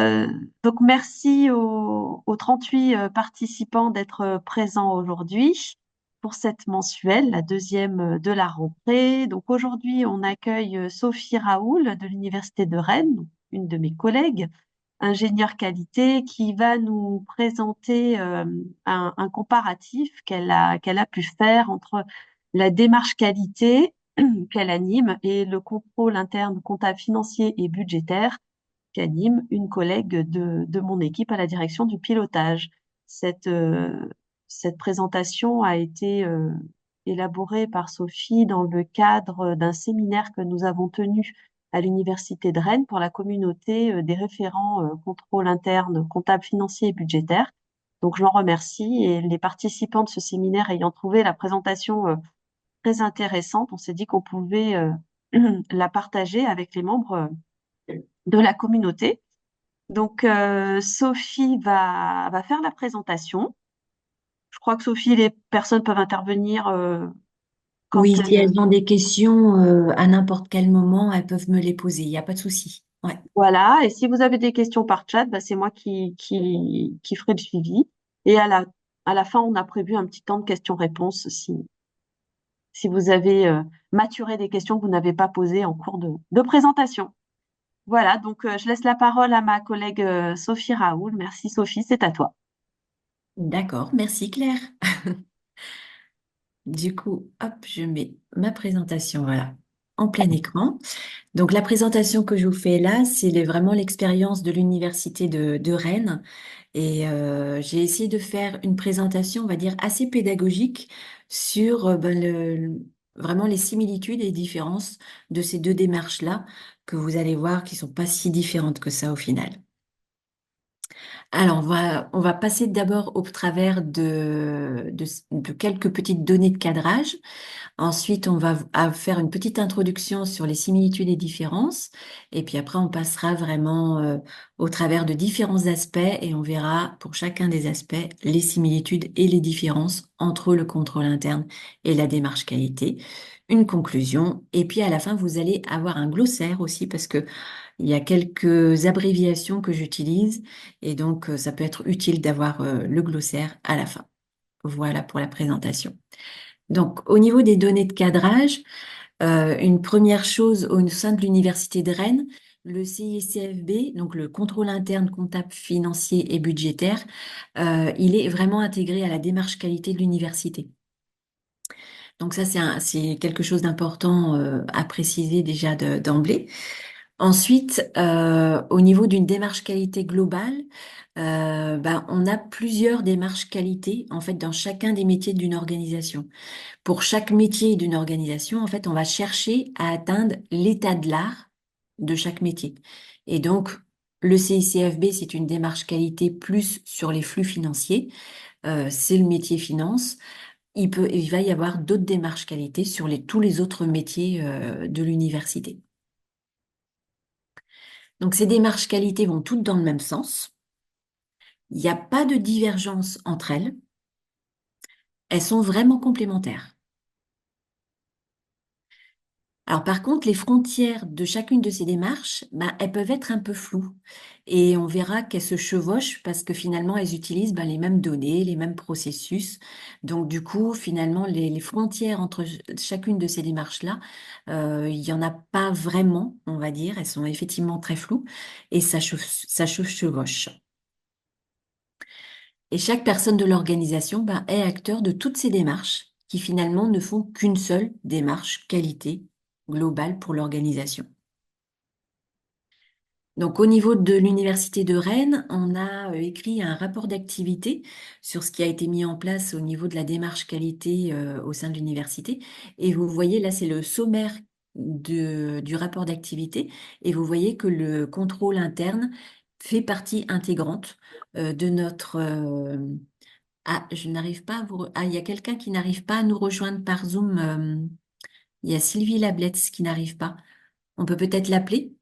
Euh, donc, merci aux 38 participants d'être présents aujourd'hui pour cette mensuelle, la deuxième de la rentrée. Donc, aujourd'hui, on accueille Sophie Raoul de l'Université de Rennes, donc une de mes collègues, ingénieure qualité, qui va nous présenter un comparatif qu'elle a pu faire entre la démarche qualité qu'elle anime et le contrôle interne comptable financier et budgétaire qu'anime une collègue de mon équipe à la direction du pilotage. Cette, euh, cette présentation a été élaborée par Sophie dans le cadre d'un séminaire que nous avons tenu à l'Université de Rennes pour la communauté des référents contrôle interne, comptable financier et budgétaire. Donc, je l'en remercie et les participants de ce séminaire ayant trouvé la présentation très intéressante, on s'est dit qu'on pouvait la partager avec les membres de la communauté. Donc, Sophie va faire la présentation. Je crois que Sophie, les personnes peuvent intervenir Oui, quand si elles... elles ont des questions à n'importe quel moment, elles peuvent me les poser. Il n'y a pas de souci. Ouais, Voilà. Et si vous avez des questions par chat, bah, c'est moi qui ferai le suivi. Et à la fin, on a prévu un petit temps de questions-réponses si vous avez maturé des questions que vous n'avez pas posées en cours de présentation. Voilà. Donc, je laisse la parole à ma collègue Sophie Raoul. Merci, Sophie. C'est à toi. d'accord. Merci Claire. Du coup, hop, je mets ma présentation, voilà, en plein écran. Donc la présentation que je vous fais là, vraiment l'expérience de l'université de Rennes. Et j'ai essayé de faire une présentation, on va dire, assez pédagogique sur vraiment les similitudes et les différences de ces deux démarches-là, que vous allez voir qui sont pas si différentes que ça au final. Alors, on va passer d'abord au travers de quelques petites données de cadrage. Ensuite, on va faire une petite introduction sur les similitudes et différences. Et puis après, on passera vraiment au travers de différents aspects et on verra pour chacun des aspects les similitudes et les différences entre le contrôle interne et la démarche qualité. Une conclusion. Et puis à la fin, vous allez avoir un glossaire aussi parce que il y a quelques abréviations que j'utilise et donc ça peut être utile d'avoir le glossaire à la fin. Voilà pour la présentation. Donc, au niveau des données de cadrage, une première chose au sein de l'Université de Rennes, le CICFB, donc le contrôle interne comptable financier et budgétaire, il est vraiment intégré à la démarche qualité de l'université. Donc ça, c'est quelque chose d'important à préciser déjà d'emblée. Ensuite, au niveau d'une démarche qualité globale, on a plusieurs démarches qualité en fait dans chacun des métiers d'une organisation. Pour chaque métier d'une organisation, en fait, on va chercher à atteindre l'état de l'art de chaque métier. Et donc, le CICFB, c'est une démarche qualité plus sur les flux financiers. C'est le métier finance. Il va y avoir d'autres démarches qualité sur tous les autres métiers de l'université. Donc, ces démarches qualité vont toutes dans le même sens. Il n'y a pas de divergence entre elles. Elles sont vraiment complémentaires. Alors par contre, les frontières de chacune de ces démarches, elles peuvent être un peu floues et on verra qu'elles se chevauchent parce que finalement, elles utilisent les mêmes données, les mêmes processus. Donc du coup, finalement, les frontières entre chacune de ces démarches-là, il n'y en a pas vraiment, on va dire. Elles sont effectivement très floues et ça se chevauche. Et chaque personne de l'organisation est acteur de toutes ces démarches qui finalement ne font qu'une seule démarche qualité globale pour l'organisation. Donc au niveau de l'Université de Rennes, on a écrit un rapport d'activité sur ce qui a été mis en place au niveau de la démarche qualité au sein de l'université. Et vous voyez là, c'est le sommaire du rapport d'activité. Et vous voyez que le contrôle interne fait partie intégrante de notre, ah, je n'arrive pas à vous... Ah, il y a quelqu'un qui n'arrive pas à nous rejoindre par Zoom. Il y a Sylvie Labletz qui n'arrive pas. On peut peut-être l'appeler,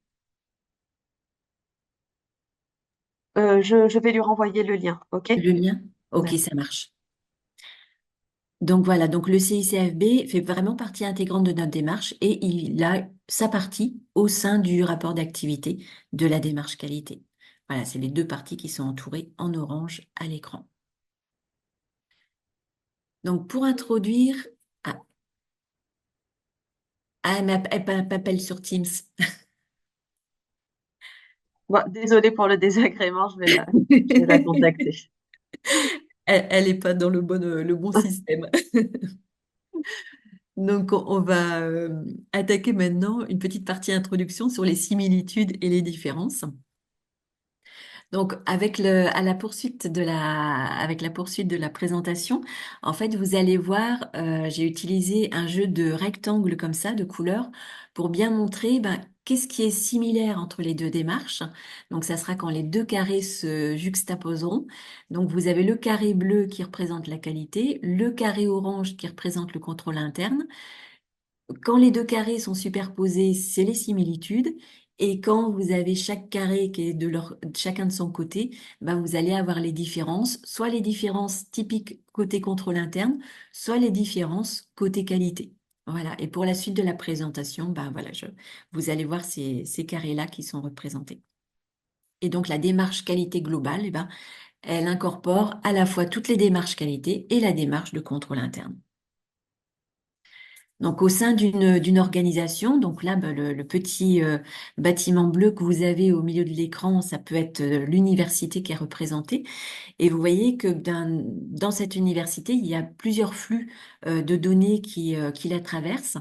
Je vais lui renvoyer le lien, OK? le lien? Ok, D'accord. ça marche. Donc voilà, donc le CICFB fait vraiment partie intégrante de notre démarche et il a sa partie au sein du rapport d'activité de la démarche qualité. Voilà, c'est les deux parties qui sont entourées en orange à l'écran. Donc, pour introduire... Ah, elle m'appelle sur Teams. Bon, désolée pour le désagrément, je vais la contacter. Elle n'est pas dans le bon système. Donc, on va attaquer maintenant une petite partie introduction sur les similitudes et les différences. Donc, avec la poursuite de la présentation, en fait, vous allez voir, j'ai utilisé un jeu de rectangles comme ça, de couleurs, pour bien montrer ben, qu'est-ce qui est similaire entre les deux démarches. Donc, ça sera quand les deux carrés se juxtaposeront. Donc, vous avez le carré bleu qui représente la qualité, le carré orange qui représente le contrôle interne. Quand les deux carrés sont superposés, c'est les similitudes. Et quand vous avez chaque carré qui est chacun de son côté, ben vous allez avoir les différences, soit les différences typiques côté contrôle interne, soit les différences côté qualité. Voilà. Et pour la suite de la présentation, ben voilà, vous allez voir ces carrés-là qui sont représentés. Et donc la démarche qualité globale, eh ben, elle incorpore à la fois toutes les démarches qualité et la démarche de contrôle interne. Donc, au sein d'une organisation, donc là, bah, le petit bâtiment bleu que vous avez au milieu de l'écran, ça peut être l'université qui est représentée. Et vous voyez que dans cette université, il y a plusieurs flux de données qui la traversent.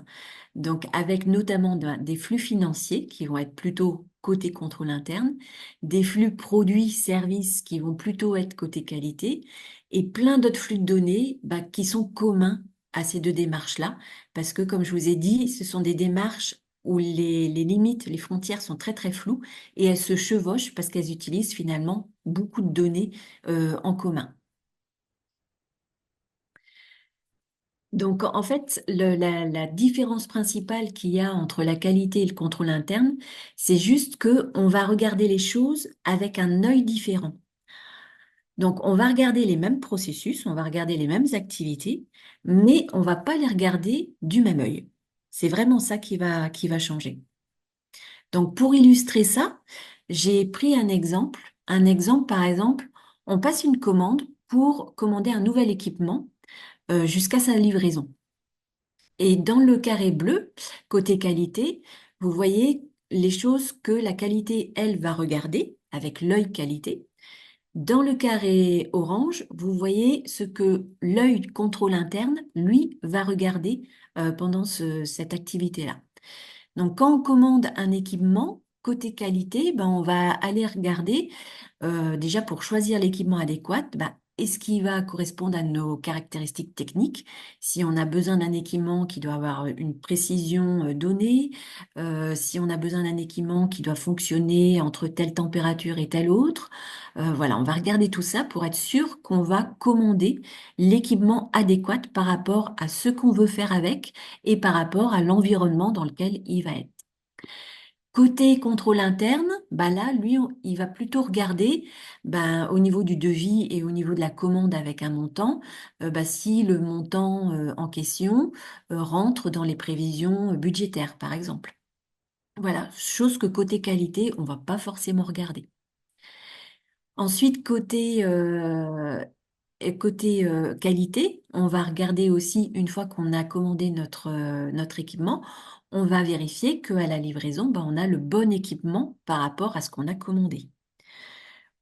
Donc, avec notamment des flux financiers qui vont être plutôt côté contrôle interne, des flux produits, services qui vont plutôt être côté qualité, et plein d'autres flux de données bah, qui sont communs à ces deux démarches-là, parce que comme je vous ai dit, ce sont des démarches où les limites, les frontières sont très très floues et elles se chevauchent parce qu'elles utilisent finalement beaucoup de données en commun. Donc, en fait, la différence principale qu'il y a entre la qualité et le contrôle interne, c'est juste que on va regarder les choses avec un œil différent. Donc, on va regarder les mêmes processus, on va regarder les mêmes activités, mais on va pas les regarder du même œil. C'est vraiment ça qui va changer. Donc, pour illustrer ça, j'ai pris un exemple. Un exemple, par exemple, on passe une commande pour commander un nouvel équipement jusqu'à sa livraison. Et dans le carré bleu, côté qualité, vous voyez les choses que la qualité, elle, va regarder avec l'œil qualité. Dans le carré orange, vous voyez ce que l'œil contrôle interne, lui, va regarder pendant cette activité-là. Donc, quand on commande un équipement, côté qualité, ben, on va aller regarder déjà pour choisir l'équipement adéquat, ben, est-ce qu'il va correspondre à nos caractéristiques techniques? Si on a besoin d'un équipement qui doit avoir une précision donnée, si on a besoin d'un équipement qui doit fonctionner entre telle température et telle autre, voilà, on va regarder tout ça pour être sûr qu'on va commander l'équipement adéquat par rapport à ce qu'on veut faire avec et par rapport à l'environnement dans lequel il va être. Côté contrôle interne, bah là, lui, il va plutôt regarder bah, au niveau du devis et au niveau de la commande avec un montant, bah, si le montant en question rentre dans les prévisions budgétaires, par exemple. Voilà, chose que côté qualité, on va pas forcément regarder. Ensuite, côté qualité, on va regarder aussi, une fois qu'on a commandé notre équipement, on va vérifier qu'à la livraison, ben, on a le bon équipement par rapport à ce qu'on a commandé.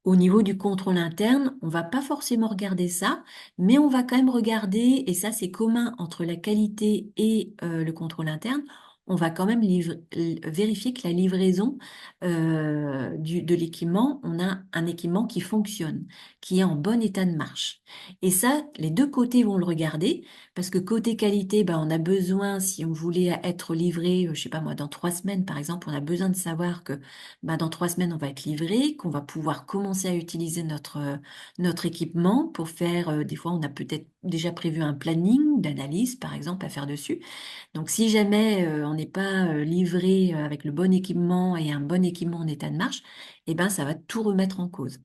Au niveau du contrôle interne, on va pas forcément regarder ça, mais on va quand même regarder, et ça c'est commun entre la qualité et le contrôle interne, on va quand même vérifier que la livraison de l'équipement, on a un équipement qui fonctionne, qui est en bon état de marche. Et ça, les deux côtés vont le regarder, parce que côté qualité, ben, on a besoin, si on voulait être livré, je sais pas moi, dans 3 semaines par exemple, on a besoin de savoir que bah, dans 3 semaines, on va être livré, qu'on va pouvoir commencer à utiliser notre équipement pour faire, des fois, on a peut-être déjà prévu un planning d'analyse, par exemple, à faire dessus. Donc, si jamais on n'est pas livré avec le bon équipement et un bon équipement en état de marche, eh ben, ça va tout remettre en cause.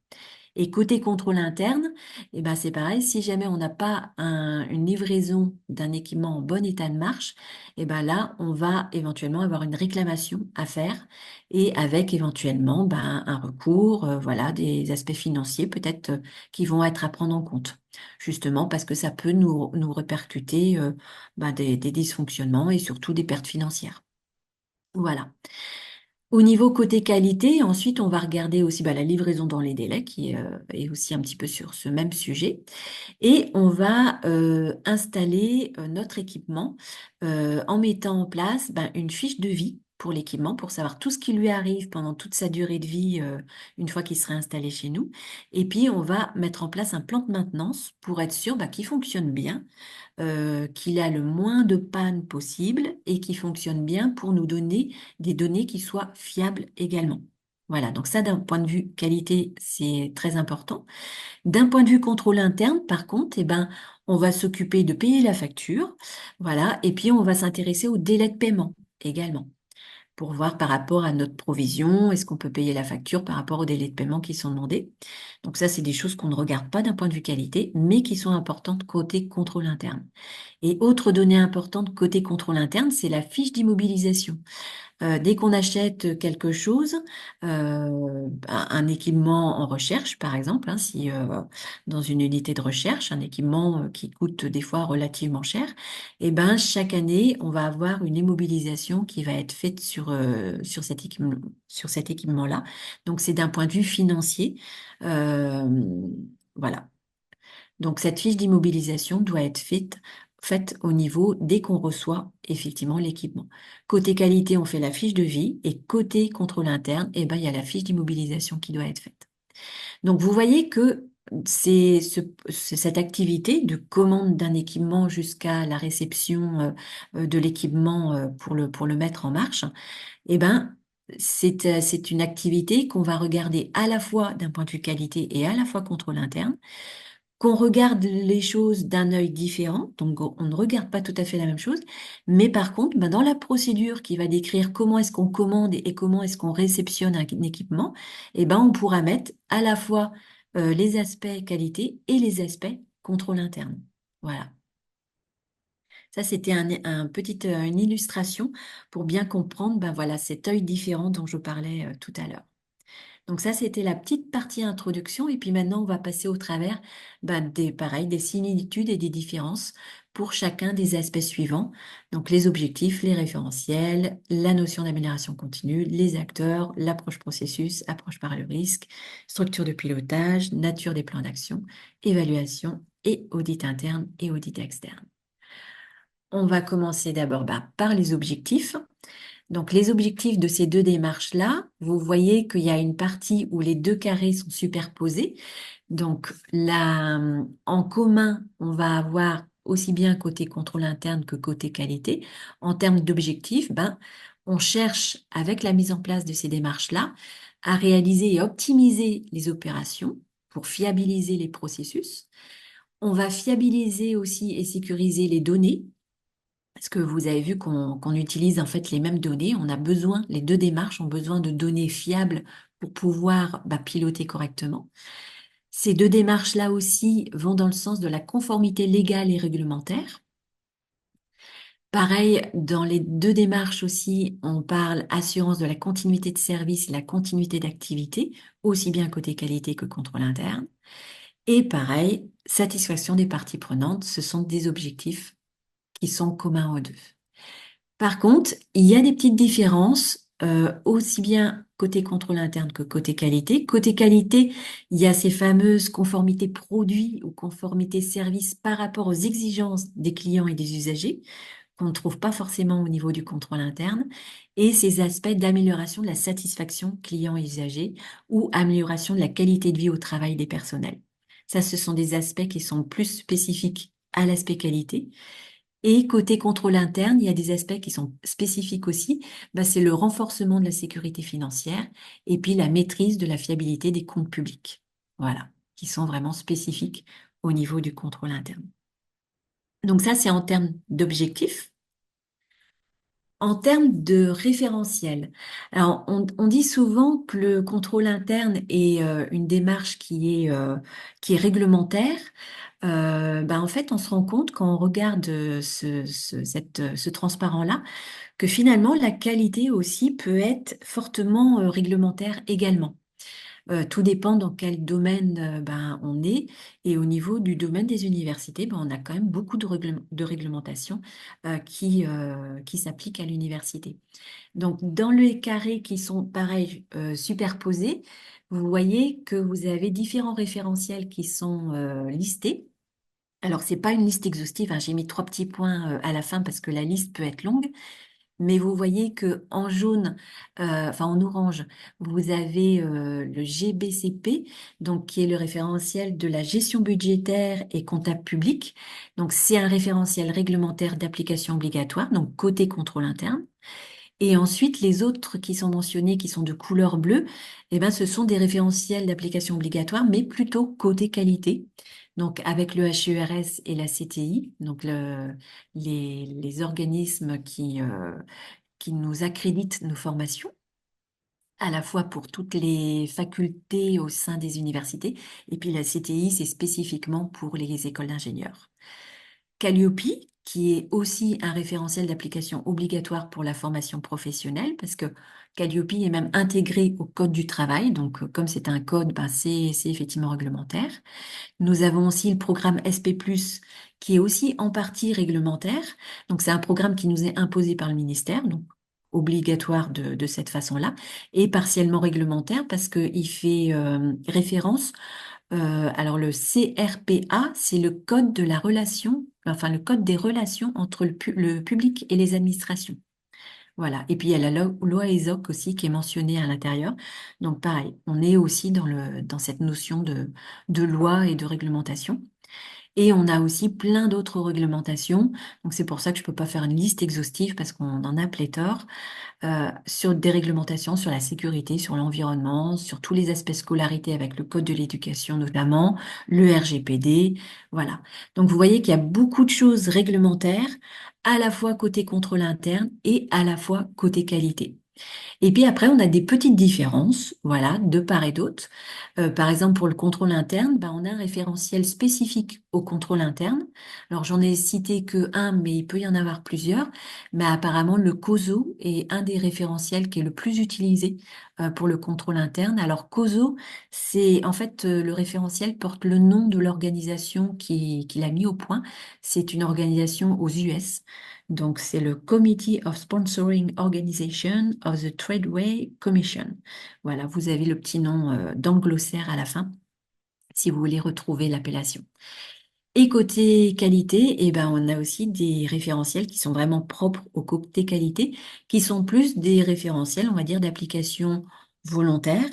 Et côté contrôle interne, eh ben c'est pareil, si jamais on n'a pas une livraison d'un équipement en bon état de marche, eh ben là, on va éventuellement avoir une réclamation à faire et avec éventuellement ben, un recours, voilà, des aspects financiers peut-être qui vont être à prendre en compte, justement parce que ça peut nous répercuter ben, des dysfonctionnements et surtout des pertes financières. Voilà. Au niveau côté qualité, ensuite, on va regarder aussi bah, la livraison dans les délais, qui est aussi un petit peu sur ce même sujet. Et on va installer notre équipement en mettant en place ben, une fiche de vie pour l'équipement, pour savoir tout ce qui lui arrive pendant toute sa durée de vie, une fois qu'il sera installé chez nous. Et puis, on va mettre en place un plan de maintenance pour être sûr bah, qu'il fonctionne bien, qu'il a le moins de panne possible et qui fonctionne bien pour nous donner des données qui soient fiables également. Voilà, donc ça, d'un point de vue qualité, c'est très important. D'un point de vue contrôle interne, par contre, eh ben, on va s'occuper de payer la facture, voilà, et puis on va s'intéresser au délai de paiement également, pour voir par rapport à notre provision, est-ce qu'on peut payer la facture par rapport aux délais de paiement qui sont demandés. Donc ça, c'est des choses qu'on ne regarde pas d'un point de vue qualité, mais qui sont importantes côté contrôle interne. Et autre donnée importante côté contrôle interne, c'est la fiche d'immobilisation. Dès qu'on achète quelque chose, un équipement en recherche, par exemple, hein, si dans une unité de recherche, un équipement qui coûte des fois relativement cher, et ben chaque année, on va avoir une immobilisation qui va être faite sur cet équipement-là. Donc c'est d'un point de vue financier. Euh, voilà. Donc, cette fiche d'immobilisation doit être faite au niveau dès qu'on reçoit effectivement l'équipement. Côté qualité, on fait la fiche de vie et côté contrôle interne, eh ben, il y a la fiche d'immobilisation qui doit être faite. Donc, vous voyez que c'est cette activité de commande d'un équipement jusqu'à la réception de l'équipement pour le mettre en marche, eh ben, c'est une activité qu'on va regarder à la fois d'un point de vue qualité et à la fois contrôle interne, qu'on regarde les choses d'un œil différent, donc on ne regarde pas tout à fait la même chose, mais par contre, ben, dans la procédure qui va décrire comment est-ce qu'on commande et comment est-ce qu'on réceptionne un équipement, eh ben, on pourra mettre à la fois les aspects qualité et les aspects contrôle interne. Voilà. Ça, c'était une illustration pour bien comprendre ben, voilà, cet œil différent dont je parlais tout à l'heure. Donc ça, c'était la petite partie introduction. Et puis maintenant, on va passer au travers pareil, des similitudes et des différences pour chacun des aspects suivants. Donc les objectifs, les référentiels, la notion d'amélioration continue, les acteurs, l'approche processus, approche par le risque, structure de pilotage, nature des plans d'action, évaluation et audit interne et audit externe. On va commencer d'abord par les objectifs. Donc, les objectifs de ces deux démarches-là, vous voyez qu'il y a une partie où les deux carrés sont superposés. Donc, là, en commun, on va avoir aussi bien côté contrôle interne que côté qualité. En termes d'objectifs, on cherche, avec la mise en place de ces démarches-là, à réaliser et optimiser les opérations pour fiabiliser les processus. On va fiabiliser aussi et sécuriser les données parce que vous avez vu qu'on utilise en fait les mêmes données. On a besoin, les deux démarches ont besoin de données fiables pour pouvoir piloter correctement. Ces deux démarches-là aussi vont dans le sens de la conformité légale et réglementaire. Pareil, dans les deux démarches aussi, on parle assurance de la continuité de service et la continuité d'activité, aussi bien côté qualité que contrôle interne. Et pareil, satisfaction des parties prenantes, ce sont des objectifs qui sont communs aux deux. Par contre, il y a des petites différences, aussi bien côté contrôle interne que côté qualité. Côté qualité, il y a ces fameuses conformités produits ou conformités services par rapport aux exigences des clients et des usagers, qu'on ne trouve pas forcément au niveau du contrôle interne, et ces aspects d'amélioration de la satisfaction client et usager ou amélioration de la qualité de vie au travail des personnels. Ça, ce sont des aspects qui sont plus spécifiques à l'aspect qualité. Et côté contrôle interne, il y a des aspects qui sont spécifiques aussi. C'est le renforcement de la sécurité financière et puis la maîtrise de la fiabilité des comptes publics. Voilà, qui sont vraiment spécifiques au niveau du contrôle interne. Donc ça, c'est en termes d'objectifs. En termes de référentiel, alors on dit souvent que le contrôle interne est une démarche qui est réglementaire. En fait, on se rend compte quand on regarde ce transparent-là que finalement la qualité aussi peut être fortement réglementaire également. Tout dépend dans quel domaine on est. Et au niveau du domaine des universités, on a quand même beaucoup de réglementations qui s'appliquent à l'université. Donc, dans les carrés qui sont pareils, superposés, vous voyez que vous avez différents référentiels qui sont listés. Alors, c'est pas une liste exhaustive, hein, j'ai mis trois petits points à la fin parce que la liste peut être longue. Mais vous voyez que en jaune, enfin en orange, vous avez le GBCP, donc qui est le référentiel de la gestion budgétaire et comptable public. Donc c'est un référentiel réglementaire d'application obligatoire, donc côté contrôle interne. Et ensuite, les autres qui sont mentionnés, qui sont de couleur bleue, ce sont des référentiels d'application obligatoire, mais plutôt côté qualité. Donc, avec le HERS et la CTI, donc les organismes qui nous accréditent nos formations, à la fois pour toutes les facultés au sein des universités, et puis la CTI, c'est spécifiquement pour les écoles d'ingénieurs. Calliope, qui est aussi un référentiel d'application obligatoire pour la formation professionnelle, parce que Calliope est même intégré au Code du travail, donc comme c'est un code, c'est effectivement réglementaire. Nous avons aussi le programme SP+, qui est aussi en partie réglementaire. Donc, c'est un programme qui nous est imposé par le ministère, donc obligatoire de cette façon-là, et partiellement réglementaire parce qu'il fait référence. Alors, le CRPA, c'est le code de la relation, enfin, le code des relations entre le public et les administrations. Voilà. Et puis, il y a la loi ESOC aussi qui est mentionnée à l'intérieur. Donc, pareil, on est aussi dans cette notion de loi et de réglementation. Et on a aussi plein d'autres réglementations. Donc, c'est pour ça que je ne peux pas faire une liste exhaustive parce qu'on en a pléthore sur des réglementations sur la sécurité, sur l'environnement, sur tous les aspects scolarité avec le Code de l'éducation notamment, le RGPD. Voilà. Donc, vous voyez qu'il y a beaucoup de choses réglementaires, à la fois côté contrôle interne et à la fois côté qualité. Et puis après, on a des petites différences, voilà, de part et d'autre. Par exemple, pour le contrôle interne, on a un référentiel spécifique au contrôle interne. Alors, j'en ai cité que un, mais il peut y en avoir plusieurs. Mais apparemment, le COSO est un des référentiels qui est le plus utilisé pour le contrôle interne. Alors, COSO, c'est en fait le référentiel porte le nom de l'organisation qui l'a mis au point. C'est une organisation aux US. Donc, c'est le Committee of Sponsoring Organization of the Tradeway Commission. Voilà, vous avez le petit nom d'anglossaire à la fin, si vous voulez retrouver l'appellation. Et côté qualité, on a aussi des référentiels qui sont vraiment propres au côté qualité, qui sont plus des référentiels, on va dire, d'application volontaire.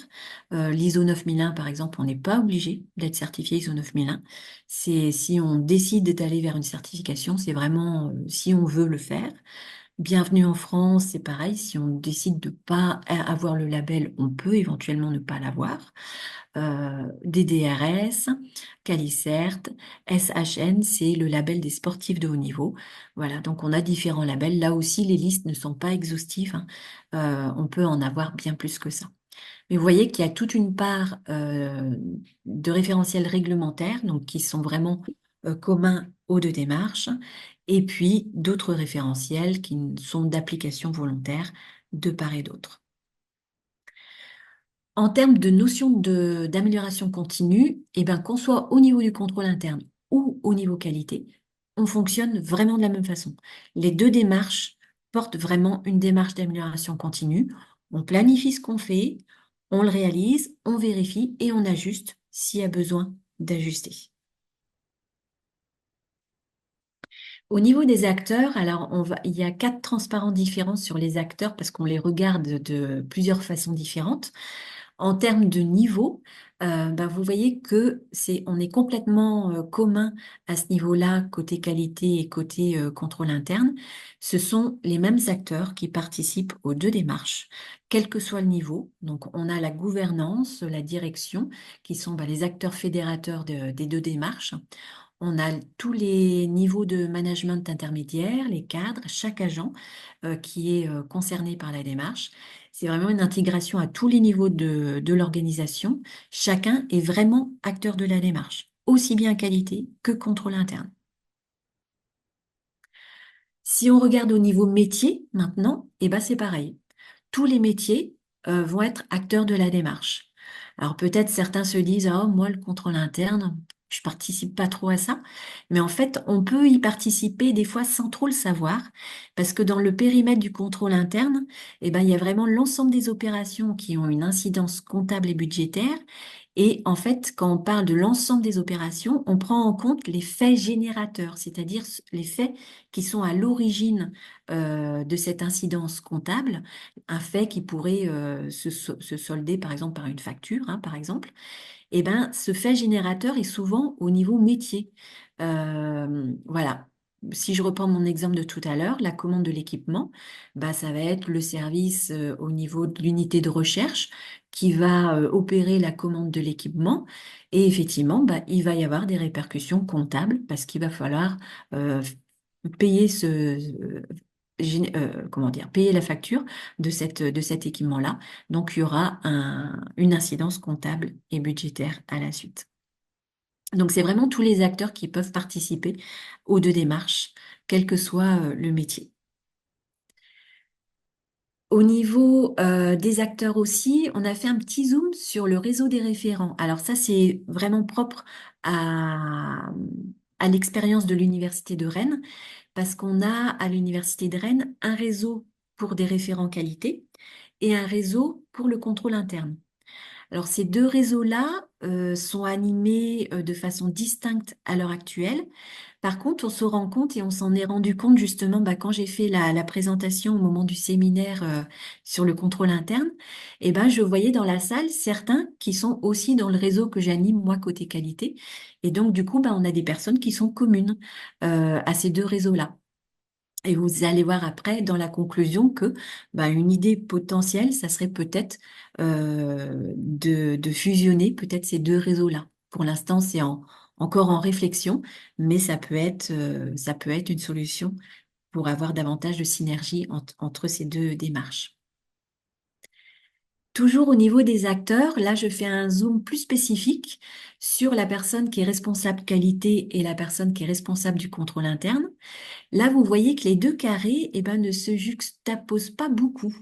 L'ISO 9001, par exemple, on n'est pas obligé d'être certifié ISO 9001. C'est si on décide d'aller vers une certification, c'est vraiment si on veut le faire. Bienvenue en France, c'est pareil. Si on décide de pas avoir le label, on peut éventuellement ne pas l'avoir. DDRS, Calicert, SHN, c'est le label des sportifs de haut niveau. Voilà, donc on a différents labels. Là aussi, les listes ne sont pas exhaustives, hein. On peut en avoir bien plus que ça. Mais vous voyez qu'il y a toute une part de référentiels réglementaires, donc qui sont vraiment communs aux deux démarches, et puis d'autres référentiels qui sont d'application volontaire de part et d'autre. En termes de notion d'amélioration continue, qu'on soit au niveau du contrôle interne ou au niveau qualité, on fonctionne vraiment de la même façon. Les deux démarches portent vraiment une démarche d'amélioration continue. On planifie ce qu'on fait, on le réalise, on vérifie et on ajuste s'il y a besoin d'ajuster. Au niveau des acteurs, alors il y a 4 transparents différents sur les acteurs parce qu'on les regarde de plusieurs façons différentes. En termes de niveau, vous voyez que on est complètement commun à ce niveau-là, côté qualité et côté contrôle interne. Ce sont les mêmes acteurs qui participent aux deux démarches, quel que soit le niveau. Donc, on a la gouvernance, la direction, qui sont les acteurs fédérateurs des deux démarches. on a tous les niveaux de management intermédiaire, les cadres, chaque agent qui est concerné par la démarche. C'est vraiment une intégration à tous les niveaux de l'organisation. Chacun est vraiment acteur de la démarche, aussi bien qualité que contrôle interne. Si on regarde au niveau métier maintenant, eh ben c'est pareil. Tous les métiers vont être acteurs de la démarche. Alors peut-être certains se disent, ah, moi, le contrôle interne, je participe pas trop à ça. Mais en fait, on peut y participer des fois sans trop le savoir, parce que dans le périmètre du contrôle interne, eh ben, il y a vraiment l'ensemble des opérations qui ont une incidence comptable et budgétaire. Et en fait, quand on parle de l'ensemble des opérations, on prend en compte les faits générateurs, c'est-à-dire les faits qui sont à l'origine de cette incidence comptable, un fait qui pourrait se solder par exemple par une facture, hein, par exemple. Eh ben, ce fait générateur est souvent au niveau métier. Voilà. Si je reprends mon exemple de tout à l'heure, la commande de l'équipement, bah, ça va être le service au niveau de l'unité de recherche qui va opérer la commande de l'équipement. Et effectivement, bah, il va y avoir des répercussions comptables parce qu'il va falloir euh, payer comment dire, payer la facture de cet équipement-là. Donc, il y aura une incidence comptable et budgétaire à la suite. Donc, c'est vraiment tous les acteurs qui peuvent participer aux deux démarches, quel que soit le métier. Au niveau des acteurs aussi, on a fait un petit zoom sur le réseau des référents. Alors ça, c'est vraiment propre à l'expérience de l'Université de Rennes, parce qu'on a à l'Université de Rennes un réseau pour des référents qualité et un réseau pour le contrôle interne. Alors, ces deux réseaux-là sont animés de façon distincte à l'heure actuelle. Par contre, on se rend compte et on s'en est rendu compte justement bah, quand j'ai fait la présentation au moment du séminaire sur le contrôle interne, et ben, je voyais dans la salle certains qui sont aussi dans le réseau que j'anime moi côté qualité. Et donc, du coup, bah, on a des personnes qui sont communes à ces deux réseaux-là. Et vous allez voir après dans la conclusion que bah, une idée potentielle, ça serait peut-être de fusionner peut-être ces deux réseaux-là. Pour l'instant, encore en réflexion, mais ça peut être une solution pour avoir davantage de synergie entre ces deux démarches. Toujours au niveau des acteurs, là, je fais un zoom plus spécifique sur la personne qui est responsable qualité et la personne qui est responsable du contrôle interne. Là, vous voyez que les deux carrés eh ben, ne se juxtaposent pas beaucoup.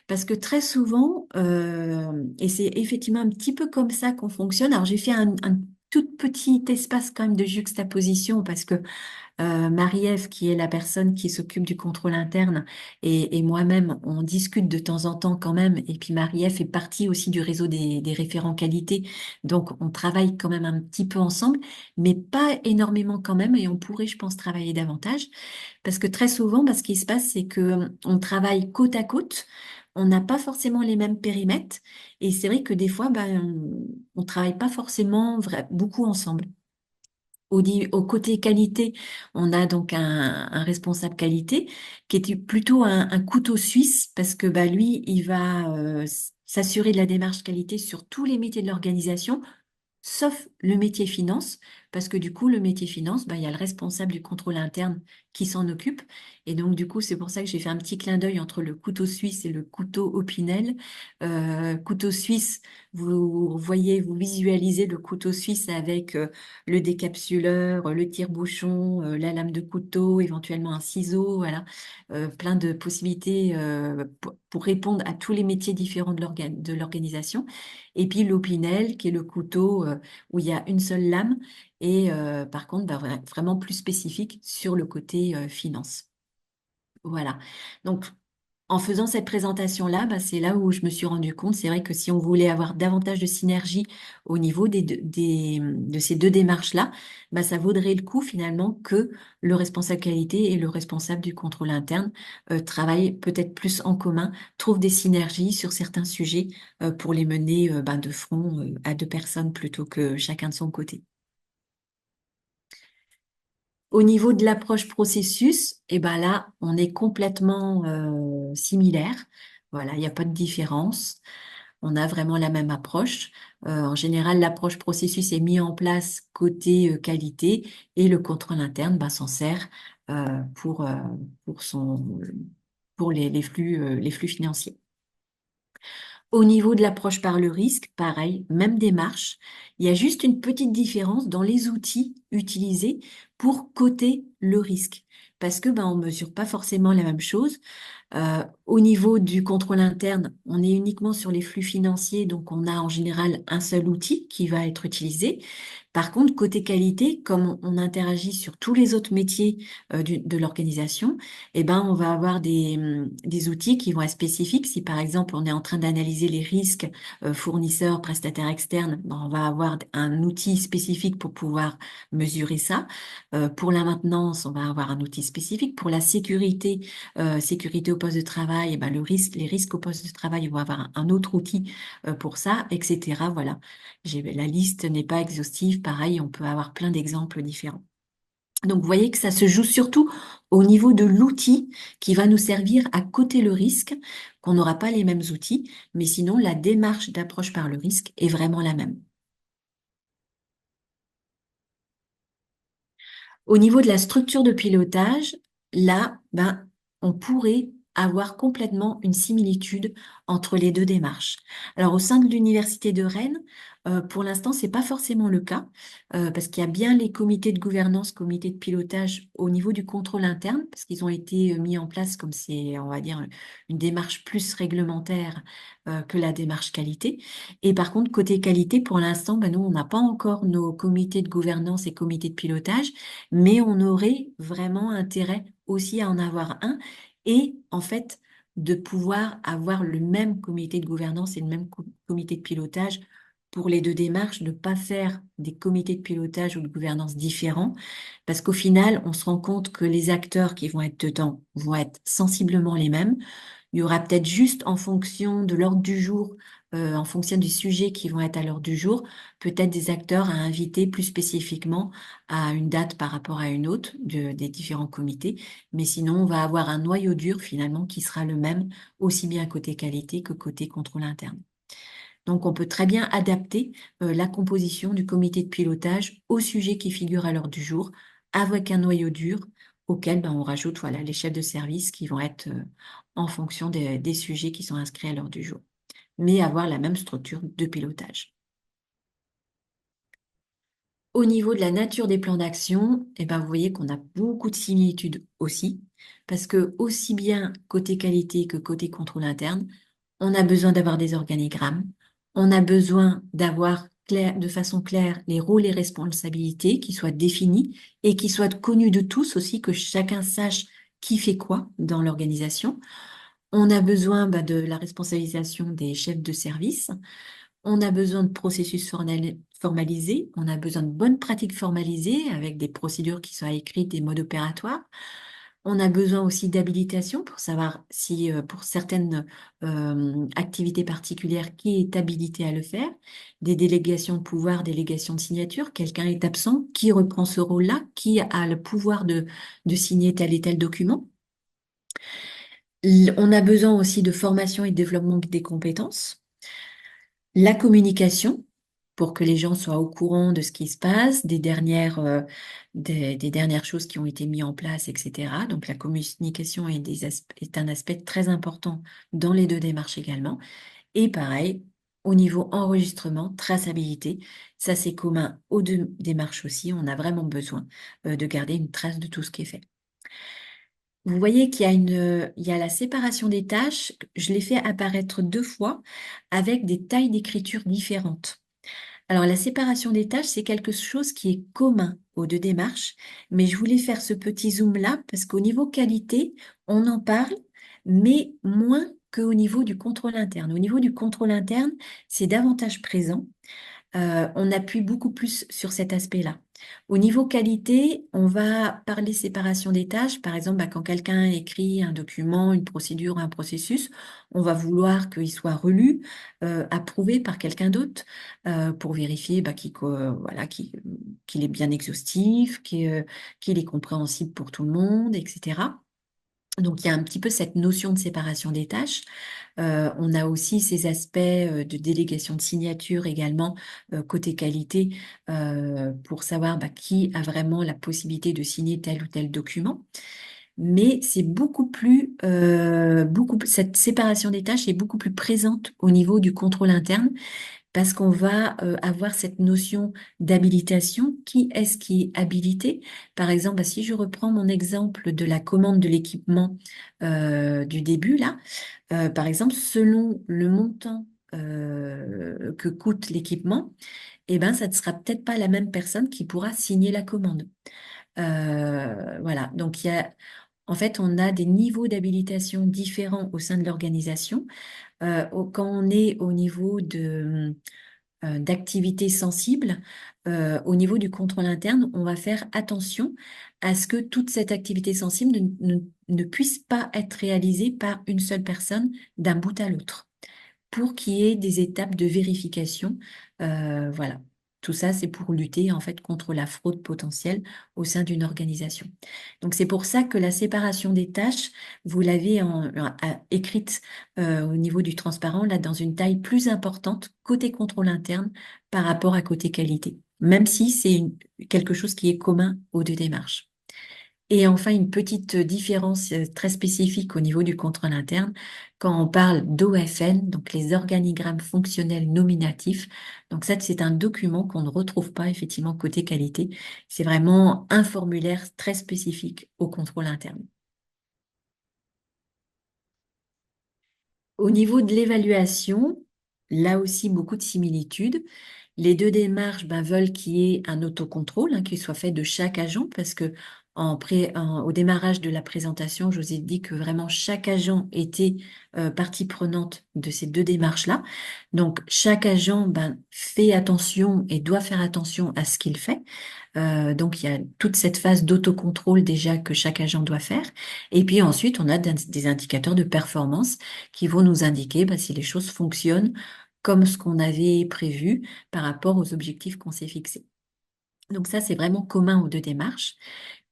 Parce que très souvent, et c'est effectivement un petit peu comme ça qu'on fonctionne, alors j'ai fait un tout petit espace quand même de juxtaposition parce que Marie-Ève, qui est la personne qui s'occupe du contrôle interne, et moi-même, on discute de temps en temps quand même. Et puis Marie-Ève fait partie aussi du réseau des référents qualité. Donc, on travaille quand même un petit peu ensemble, mais pas énormément quand même. Et on pourrait, je pense, travailler davantage. Parce que très souvent, bah, ce qui se passe, c'est que on travaille côte à côte. On n'a pas forcément les mêmes périmètres. Et c'est vrai que des fois, bah, on travaille pas forcément beaucoup ensemble. Au côté qualité, on a donc un responsable qualité qui est plutôt un couteau suisse parce que bah, lui, il va s'assurer de la démarche qualité sur tous les métiers de l'organisation, sauf le métier finance, parce que du coup, le métier finance, bah, il y a le responsable du contrôle interne qui s'en occupe. Et donc, du coup, c'est pour ça que j'ai fait un petit clin d'œil entre le couteau suisse et le couteau Opinel. Couteau suisse, vous voyez, vous visualisez le couteau suisse avec le décapsuleur, le tire-bouchon, la lame de couteau, éventuellement un ciseau, voilà. Plein de possibilités pour répondre à tous les métiers différents de l'organisation. Et puis l'Opinel, qui est le couteau où il y a une seule lame et par contre bah, vraiment plus spécifique sur le côté finance. Voilà. Donc en faisant cette présentation-là, bah, c'est là où je me suis rendu compte, c'est vrai que si on voulait avoir davantage de synergie au niveau de ces deux démarches-là, bah, ça vaudrait le coup finalement que le responsable qualité et le responsable du contrôle interne travaillent peut-être plus en commun, trouvent des synergies sur certains sujets pour les mener bah, de front à deux personnes plutôt que chacun de son côté. Au niveau de l'approche processus, et ben là, on est complètement similaire. Voilà, il n'y a pas de différence. On a vraiment la même approche. En général, l'approche processus est mise en place côté qualité et le contrôle interne bah, s'en sert euh, pour, euh, pour pour les flux financiers. Au niveau de l'approche par le risque, pareil, même démarche. Il y a juste une petite différence dans les outils utilisés pour coter le risque. Parce que ben, on ne mesure pas forcément la même chose. Au niveau du contrôle interne, on est uniquement sur les flux financiers, donc on a en général un seul outil qui va être utilisé. Par contre, côté qualité, comme on interagit sur tous les autres métiers de l'organisation, eh ben, on va avoir des outils qui vont être spécifiques. Si par exemple, on est en train d'analyser les risques fournisseurs, prestataires externes, ben, on va avoir un outil spécifique pour pouvoir mesurer ça. Pour la maintenance, on va avoir un outil spécifique. Pour la sécurité, sécurité au poste de travail, eh ben, les risques au poste de travail, on va avoir un autre outil pour ça, etc. Voilà. La liste n'est pas exhaustive. Pareil, on peut avoir plein d'exemples différents. Donc, vous voyez que ça se joue surtout au niveau de l'outil qui va nous servir à coter le risque, qu'on n'aura pas les mêmes outils, mais sinon, la démarche d'approche par le risque est vraiment la même. Au niveau de la structure de pilotage, là, ben, on pourrait avoir complètement une similitude entre les deux démarches. Alors, au sein de l'Université de Rennes, pour l'instant, c'est pas forcément le cas, parce qu'il y a bien les comités de gouvernance, comités de pilotage au niveau du contrôle interne, parce qu'ils ont été mis en place comme c'est, on va dire, une démarche plus réglementaire, que la démarche qualité. Et par contre, côté qualité, pour l'instant, ben, nous, on n'a pas encore nos comités de gouvernance et comités de pilotage, mais on aurait vraiment intérêt aussi à en avoir un et en fait de pouvoir avoir le même comité de gouvernance et le même comité de pilotage pour les deux démarches, de ne pas faire des comités de pilotage ou de gouvernance différents, parce qu'au final, on se rend compte que les acteurs qui vont être dedans vont être sensiblement les mêmes. Il y aura peut-être juste en fonction de l'ordre du jour, en fonction des sujets qui vont être à l'ordre du jour, peut-être des acteurs à inviter plus spécifiquement à une date par rapport à une autre des différents comités. Mais sinon, on va avoir un noyau dur finalement qui sera le même, aussi bien côté qualité que côté contrôle interne. Donc, on peut très bien adapter la composition du comité de pilotage aux sujets qui figurent à l'ordre du jour, avec un noyau dur auquel ben, on rajoute voilà, les chefs de service qui vont être en fonction des sujets qui sont inscrits à l'ordre du jour, mais avoir la même structure de pilotage. Au niveau de la nature des plans d'action, eh ben, vous voyez qu'on a beaucoup de similitudes aussi, parce que aussi bien côté qualité que côté contrôle interne, on a besoin d'avoir des organigrammes, on a besoin d'avoir de façon claire les rôles et responsabilités qui soient définis et qui soient connus de tous aussi, que chacun sache qui fait quoi dans l'organisation. On a besoin bah, de la responsabilisation des chefs de service. On a besoin de processus formalisés, on a besoin de bonnes pratiques formalisées avec des procédures qui soient écrites, des modes opératoires. On a besoin aussi d'habilitation pour savoir si pour certaines activités particulières, qui est habilité à le faire, des délégations de pouvoir, délégations de signature, quelqu'un est absent, qui reprend ce rôle-là, qui a le pouvoir de signer tel et tel document. On a besoin aussi de formation et de développement des compétences. La communication, pour que les gens soient au courant de ce qui se passe, des dernières choses qui ont été mises en place, etc. Donc la communication est un aspect très important dans les deux démarches également. Et pareil, au niveau enregistrement, traçabilité, ça c'est commun aux deux démarches aussi. On a vraiment besoin de garder une trace de tout ce qui est fait. Vous voyez qu'il y a il y a la séparation des tâches. Je l'ai fait apparaître deux fois avec des tailles d'écriture différentes. Alors, la séparation des tâches, c'est quelque chose qui est commun aux deux démarches, mais je voulais faire ce petit zoom-là parce qu'au niveau qualité, on en parle, mais moins qu'au niveau du contrôle interne. Au niveau du contrôle interne, c'est davantage présent. On appuie beaucoup plus sur cet aspect-là. Au niveau qualité, on va parler séparation des tâches. Par exemple, bah, quand quelqu'un écrit un document, une procédure, un processus, on va vouloir qu'il soit relu, approuvé par quelqu'un d'autre pour vérifier bah, voilà, qu'il est bien exhaustif, qu'il est compréhensible pour tout le monde, etc. Donc, il y a un petit peu cette notion de séparation des tâches. On a aussi ces aspects de délégation de signature également côté qualité pour savoir qui a vraiment la possibilité de signer tel ou tel document. Mais c'est cette séparation des tâches est beaucoup plus présente au niveau du contrôle interne parce qu'on va avoir cette notion d'habilitation. Qui est-ce qui est habilité? Par exemple, si je reprends mon exemple de la commande de l'équipement du début, là, par exemple, selon le montant que coûte l'équipement, eh ben, ça ne sera peut-être pas la même personne qui pourra signer la commande. Voilà, donc en fait, on a des niveaux d'habilitation différents au sein de l'organisation. Quand on est au niveau d'activités sensibles, au niveau du contrôle interne, on va faire attention à ce que toute cette activité sensible ne puisse pas être réalisée par une seule personne d'un bout à l'autre pour qu'il y ait des étapes de vérification. Voilà. Tout ça, c'est pour lutter en fait contre la fraude potentielle au sein d'une organisation. Donc c'est pour ça que la séparation des tâches, vous l'avez écrite au niveau du transparent, là, dans une taille plus importante côté contrôle interne par rapport à côté qualité, même si c'est quelque chose qui est commun aux deux démarches. Et enfin, une petite différence très spécifique au niveau du contrôle interne, quand on parle d'OFN, donc les organigrammes fonctionnels nominatifs, donc ça, c'est un document qu'on ne retrouve pas effectivement côté qualité. C'est vraiment un formulaire très spécifique au contrôle interne. Au niveau de l'évaluation, là aussi, beaucoup de similitudes. Les deux démarches veulent qu'il y ait un autocontrôle qui soit fait de chaque agent parce que au démarrage de la présentation, je vous ai dit que vraiment chaque agent était partie prenante de ces deux démarches-là. Donc, chaque agent fait attention et doit faire attention à ce qu'il fait. Donc, il y a toute cette phase d'autocontrôle déjà que chaque agent doit faire. Et puis ensuite, on a des indicateurs de performance qui vont nous indiquer si les choses fonctionnent comme ce qu'on avait prévu par rapport aux objectifs qu'on s'est fixés. Donc ça, c'est vraiment commun aux deux démarches.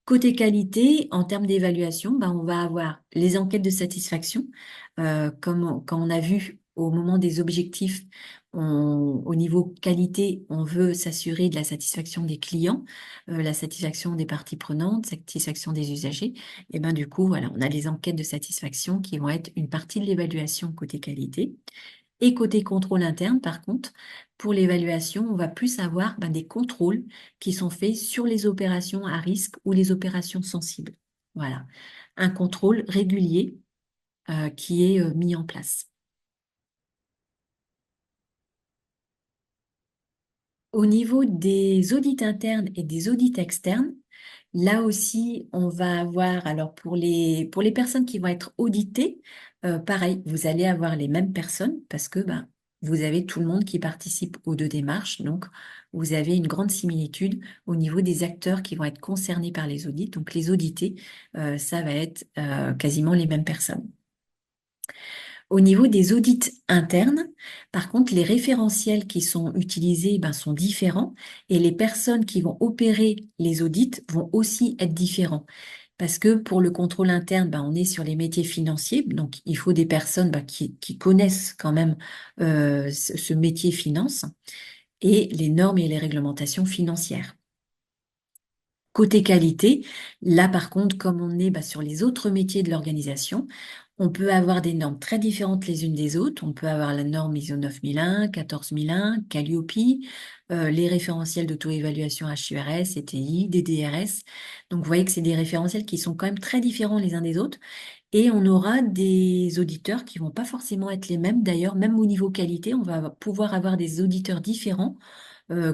Côté qualité, en termes d'évaluation, on va avoir les enquêtes de satisfaction. Quand on a vu au moment des objectifs, au niveau qualité, on veut s'assurer de la satisfaction des clients, la satisfaction des parties prenantes, satisfaction des usagers. Et du coup, voilà, on a les enquêtes de satisfaction qui vont être une partie de l'évaluation côté qualité. Et côté contrôle interne, par contre, pour l'évaluation, on va plus avoir des contrôles qui sont faits sur les opérations à risque ou les opérations sensibles. Voilà, un contrôle régulier qui est mis en place. Au niveau des audits internes et des audits externes, là aussi, on va avoir, alors pour les personnes qui vont être auditées, pareil, vous allez avoir les mêmes personnes parce que vous avez tout le monde qui participe aux deux démarches. Donc, vous avez une grande similitude au niveau des acteurs qui vont être concernés par les audits. Donc, les audités, ça va être quasiment les mêmes personnes. Au niveau des audits internes, par contre, les référentiels qui sont utilisés sont différents et les personnes qui vont opérer les audits vont aussi être différents. Parce que pour le contrôle interne, on est sur les métiers financiers, donc il faut des personnes qui connaissent quand même ce métier finance et les normes et les réglementations financières. Côté qualité, là par contre, comme on est sur les autres métiers de l'organisation, on peut avoir des normes très différentes les unes des autres. On peut avoir la norme ISO 9001, 14001, Calliope, les référentiels d'auto-évaluation HURS, CTI, DDRS. Donc vous voyez que c'est des référentiels qui sont quand même très différents les uns des autres. Et on aura des auditeurs qui vont pas forcément être les mêmes. D'ailleurs, même au niveau qualité, on va pouvoir avoir des auditeurs différents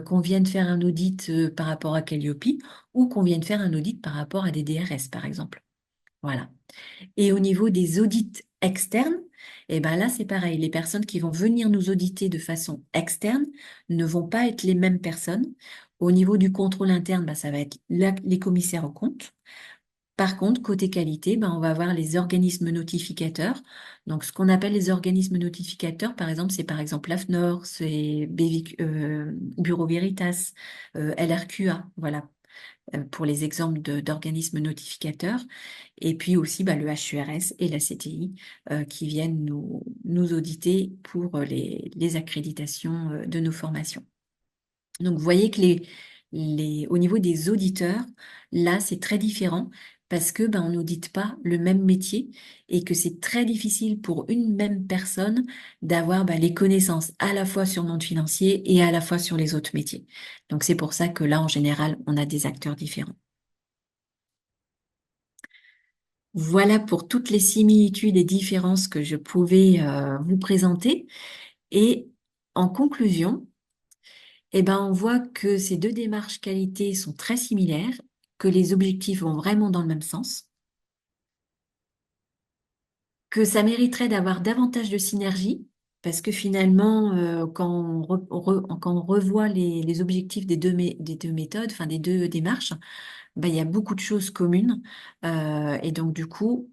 qu'on vienne faire un audit par rapport à Calliope ou qu'on vienne faire un audit par rapport à des DRS, par exemple. Voilà. Et au niveau des audits externes, là, c'est pareil. Les personnes qui vont venir nous auditer de façon externe ne vont pas être les mêmes personnes. Au niveau du contrôle interne, ça va être les commissaires aux comptes. Par contre, côté qualité, on va avoir les organismes notificateurs. Donc, ce qu'on appelle les organismes notificateurs, par exemple, c'est par exemple l'AFNOR, c'est Bureau Veritas, LRQA, voilà. pour les exemples d'organismes notificateurs, et puis aussi le HURS et la CTI qui viennent nous auditer pour les accréditations de nos formations. Donc, vous voyez que au niveau des auditeurs, là, c'est très différent parce que on n'audite pas le même métier et que c'est très difficile pour une même personne d'avoir les connaissances à la fois sur le monde financier et à la fois sur les autres métiers. Donc, c'est pour ça que là, en général, on a des acteurs différents. Voilà pour toutes les similitudes et différences que je pouvais vous présenter. Et en conclusion, on voit que ces deux démarches qualité sont très similaires, que les objectifs vont vraiment dans le même sens, que ça mériterait d'avoir davantage de synergie, parce que finalement, quand on revoit les objectifs des deux méthodes, enfin des deux démarches, il y a beaucoup de choses communes. Et donc, du coup,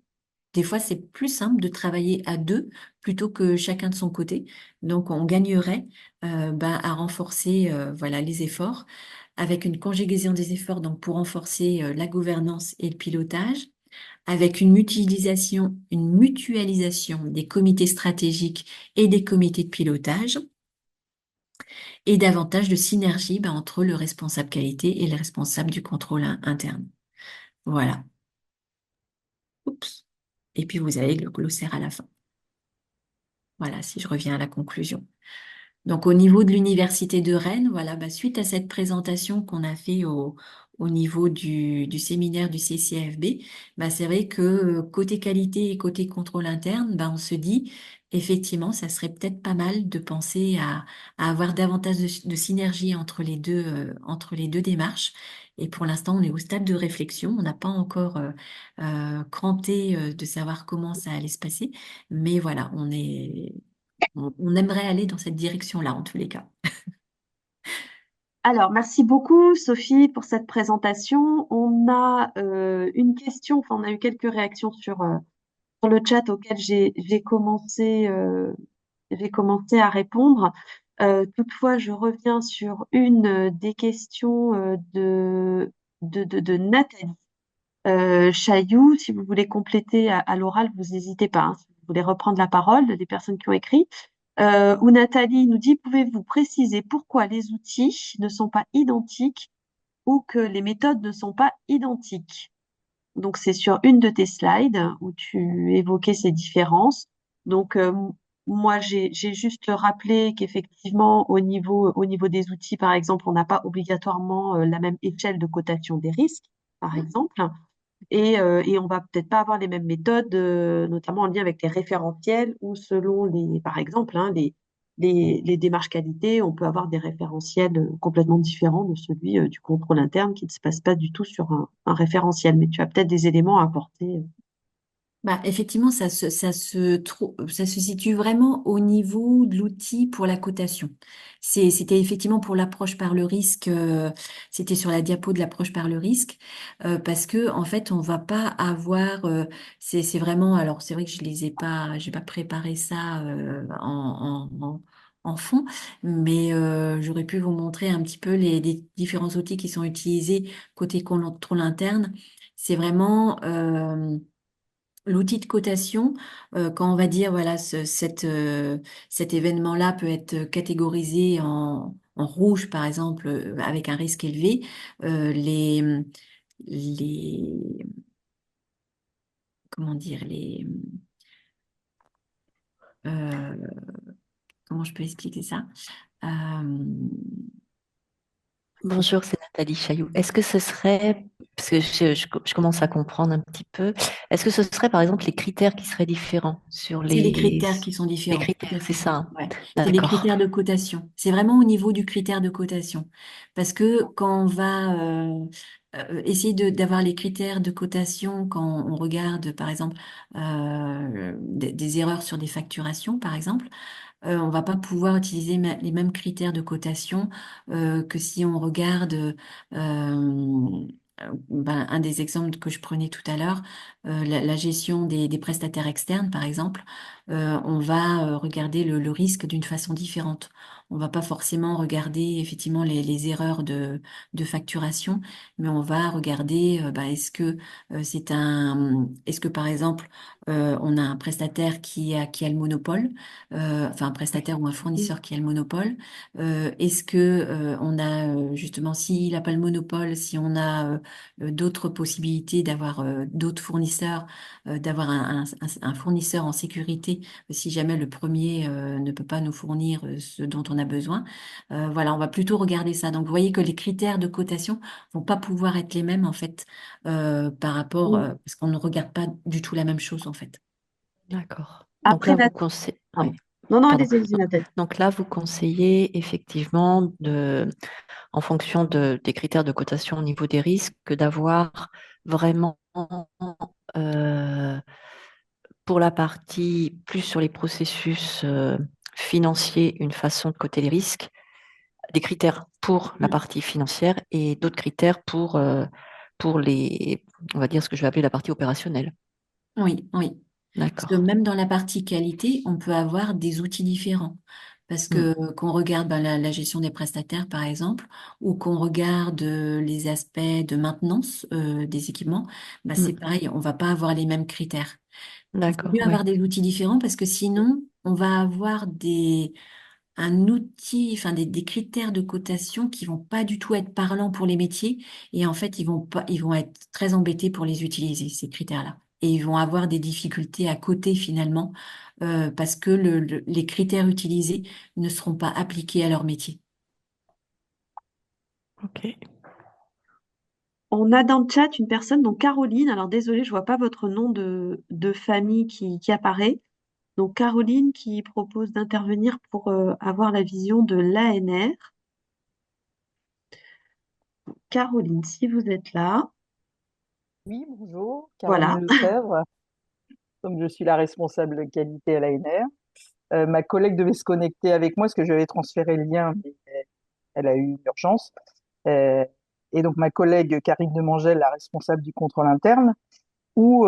des fois, c'est plus simple de travailler à deux plutôt que chacun de son côté. Donc, on gagnerait à renforcer voilà, les efforts avec une conjugaison des efforts donc pour renforcer la gouvernance et le pilotage, avec une mutualisation des comités stratégiques et des comités de pilotage, et davantage de synergie entre le responsable qualité et le responsable du contrôle interne. Voilà. Oups. Et puis vous avez le glossaire à la fin. Voilà, si je reviens à la conclusion. Donc, au niveau de l'Université de Rennes, voilà, suite à cette présentation qu'on a fait au niveau du séminaire du CCFB, c'est vrai que côté qualité et côté contrôle interne, on se dit, effectivement, ça serait peut-être pas mal de penser à avoir davantage de synergie entre les deux démarches. Et pour l'instant, on est au stade de réflexion. On n'a pas encore cranté de savoir comment ça allait se passer. Mais voilà, on aimerait aller dans cette direction-là, en tous les cas. Alors, merci beaucoup, Sophie, pour cette présentation. On a une question, enfin, on a eu quelques réactions sur le chat auquel j'ai commencé à répondre. Toutefois, je reviens sur une des questions de Nathalie Chailloux. Si vous voulez compléter à l'oral, vous n'hésitez pas, hein, si vous voulez reprendre la parole des personnes qui ont écrit. Où Nathalie nous dit, pouvez-vous préciser pourquoi les outils ne sont pas identiques ou que les méthodes ne sont pas identiques? Donc, c'est sur une de tes slides où tu évoquais ces différences. Donc, moi, j'ai juste rappelé qu'effectivement, au niveau des outils, par exemple, on n'a pas obligatoirement la même échelle de cotation des risques, par exemple. Et on va peut-être pas avoir les mêmes méthodes, notamment en lien avec les référentiels ou selon par exemple, hein, les démarches qualité, on peut avoir des référentiels complètement différents de celui du contrôle interne qui ne se passe pas du tout sur un référentiel. Mais tu as peut-être des éléments à apporter. Effectivement, ça se situe vraiment au niveau de l'outil pour la cotation. C'était effectivement pour l'approche par le risque, c'était sur la diapo de l'approche par le risque, parce que en fait, on va pas avoir, c'est vraiment, alors c'est vrai que j'ai pas préparé ça en fond, mais j'aurais pu vous montrer un petit peu les différents outils qui sont utilisés côté contrôle interne. C'est vraiment l'outil de cotation, quand on va dire, voilà, cet événement-là peut être catégorisé en rouge, par exemple, avec un risque élevé, les, comment dire, euh, comment je peux expliquer ça? Euh, Bonjour, c'est Nathalie Chailloux. Est-ce que ce serait, parce que je commence à comprendre un petit peu, est-ce que ce serait par exemple les critères qui seraient différents sur c'est les critères qui sont les différents, tout critères, à c'est fait. ça, hein. Ouais. C'est les D'accord. critères de cotation. C'est vraiment au niveau du critère de cotation. Parce que quand on va essayer d'avoir les critères de cotation, quand on regarde, par exemple, des erreurs sur des facturations, par exemple, on va pas pouvoir utiliser les mêmes critères de cotation que si on regarde un des exemples que je prenais tout à l'heure, la gestion des prestataires externes, par exemple. on va regarder le risque d'une façon différente. On va pas forcément regarder effectivement les erreurs de facturation, mais on va regarder est-ce que par exemple on a un prestataire qui a le monopole, enfin un prestataire ou un Oui. fournisseur qui a le monopole. Est-ce que on a justement, s'il n'a pas le monopole, si on a d'autres possibilités d'avoir d'autres fournisseurs, d'avoir un fournisseur en sécurité si jamais le premier ne peut pas nous fournir ce dont on a besoin. Voilà, on va plutôt regarder ça. Donc vous voyez que les critères de cotation vont pas pouvoir être les mêmes en fait par rapport Oui. parce qu'on ne regarde pas du tout la même chose en fait. D'accord. Donc Après, là, vous conseillez, pardon. ouais, Non, non, pardon. allez-y, Nathalie. Donc là, vous conseillez effectivement en fonction des critères de cotation au niveau des risques, d'avoir vraiment euh, pour la partie plus sur les processus financiers, une façon de coter les risques, des critères pour la Mm. partie financière et d'autres critères pour on va dire ce que je vais appeler la partie opérationnelle. Oui, oui. Parce que D'accord. même dans la partie qualité, on peut avoir des outils différents. Parce Mm, que qu'on regarde la gestion des prestataires, par exemple, ou qu'on regarde les aspects de maintenance des équipements, c'est mm. pareil, on va pas avoir les mêmes critères. Il vaut D'accord, mieux oui. avoir des outils différents parce que sinon, on va avoir un outil, enfin des critères de cotation qui vont pas du tout être parlants pour les métiers et en fait ils vont être très embêtés pour les utiliser ces critères-là et ils vont avoir des difficultés à coter finalement parce que les critères utilisés ne seront pas appliqués à leur métier. Ok. On a dans le chat une personne, donc Caroline. Alors désolée, je vois pas votre nom de famille qui apparaît. Donc Caroline qui propose d'intervenir pour avoir la vision de l'ANR. Caroline, si vous êtes là, Oui, bonjour, Caroline voilà. Lefebvre. Comme je suis la responsable qualité à l'ANR, ma collègue devait se connecter avec moi parce que je vais transférer le lien, mais elle a eu une urgence. Euh, et donc ma collègue Karine Demangel, la responsable du contrôle interne, où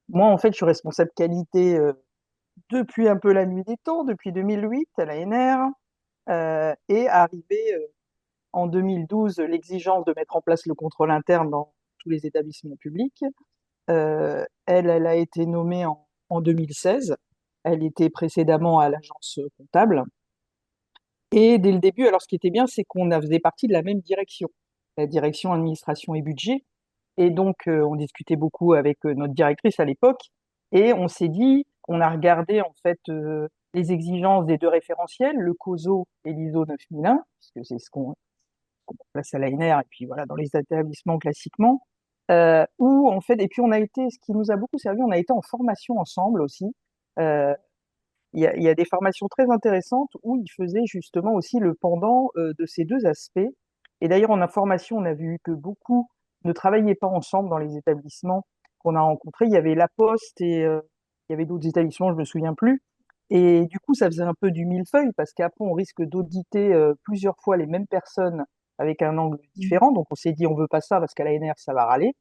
moi en fait je suis responsable qualité depuis un peu la nuit des temps, depuis 2008 à l'ANR, et arrivé en 2012 l'exigence de mettre en place le contrôle interne dans tous les établissements publics. Elle a été nommée en 2016. Elle était précédemment à l'agence comptable. Et dès le début, alors ce qui était bien, c'est qu'on faisait partie de la même direction, la direction administration et budget. Et donc, on discutait beaucoup avec notre directrice à l'époque. Et on s'est dit, on a regardé en fait les exigences des deux référentiels, le COSO et l'ISO 9001, puisque c'est ce qu'on place à l'ANR et puis voilà, dans les établissements classiquement, où en fait, et puis on a été, ce qui nous a beaucoup servi, on a été en formation ensemble aussi. Euh, il y a des formations très intéressantes où ils faisaient justement aussi le pendant de ces deux aspects. Et d'ailleurs, en information, on a vu que beaucoup ne travaillaient pas ensemble dans les établissements qu'on a rencontrés. Il y avait La Poste et il y avait d'autres établissements, je me souviens plus. Et du coup, ça faisait un peu du millefeuille parce qu'après, on risque d'auditer plusieurs fois les mêmes personnes avec un angle différent. Donc, on s'est dit, on veut pas ça parce qu'à l'ANR, ça va râler.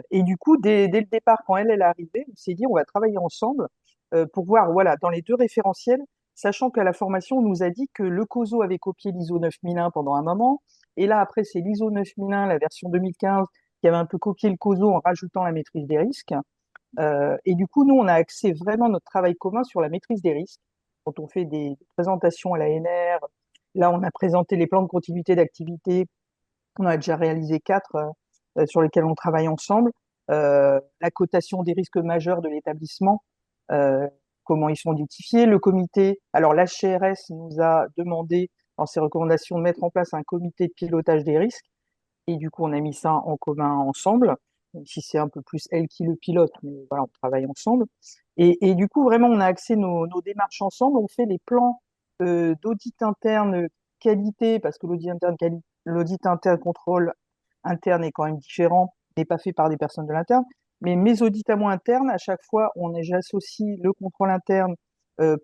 Et du coup, dès le départ, quand elle est arrivée, on s'est dit, on va travailler ensemble pour voir, voilà, dans les deux référentiels, sachant qu'à la formation, on nous a dit que le COSO avait copié l'ISO 9001 pendant un moment, et là, après, c'est l'ISO 9001, la version 2015, qui avait un peu copié le COSO en rajoutant la maîtrise des risques. Et du coup, nous, on a axé vraiment notre travail commun sur la maîtrise des risques. Quand on fait des présentations à la NR, là, on a présenté les plans de continuité d'activité. On a déjà réalisé 4 sur lesquels on travaille ensemble. La cotation des risques majeurs de l'établissement, euh, comment ils sont identifiés. Le comité, alors l'HCRS nous a demandé dans ses recommandations de mettre en place un comité de pilotage des risques. Et du coup, on a mis ça en commun ensemble, même si c'est un peu plus elle qui le pilote, mais voilà, on travaille ensemble. Et du coup, vraiment, on a axé nos démarches ensemble. On fait les plans d'audit interne qualité, parce que l'audit interne contrôle interne est quand même différent, n'est pas fait par des personnes de l'interne. Mais mes audits à moi internes, à chaque fois, j'associe le contrôle interne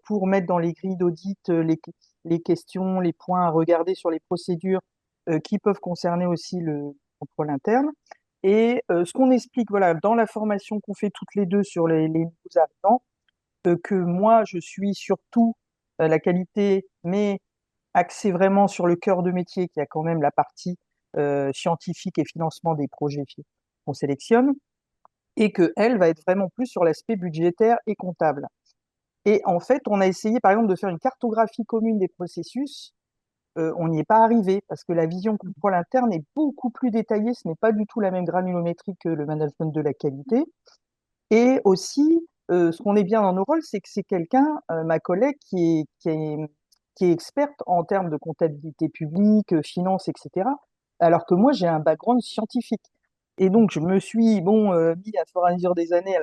pour mettre dans les grilles d'audit les questions, les points à regarder sur les procédures qui peuvent concerner aussi le contrôle interne. Et ce qu'on explique voilà, dans la formation qu'on fait toutes les deux sur les nouveaux arrivants, que moi, je suis surtout la qualité, mais axée vraiment sur le cœur de métier, qui a quand même la partie scientifique et financement des projets qu'on sélectionne, et que elle va être vraiment plus sur l'aspect budgétaire et comptable. Et en fait, on a essayé, par exemple, de faire une cartographie commune des processus. On n'y est pas arrivé parce que la vision contrôle interne est beaucoup plus détaillée. Ce n'est pas du tout la même granulométrie que le management de la qualité. Et aussi, ce qu'on est bien dans nos rôles, c'est que c'est quelqu'un, ma collègue, qui est experte en termes de comptabilité publique, finance, etc. Alors que moi, j'ai un background scientifique. Et donc, je me suis, bon, mis à fur et à mesure des années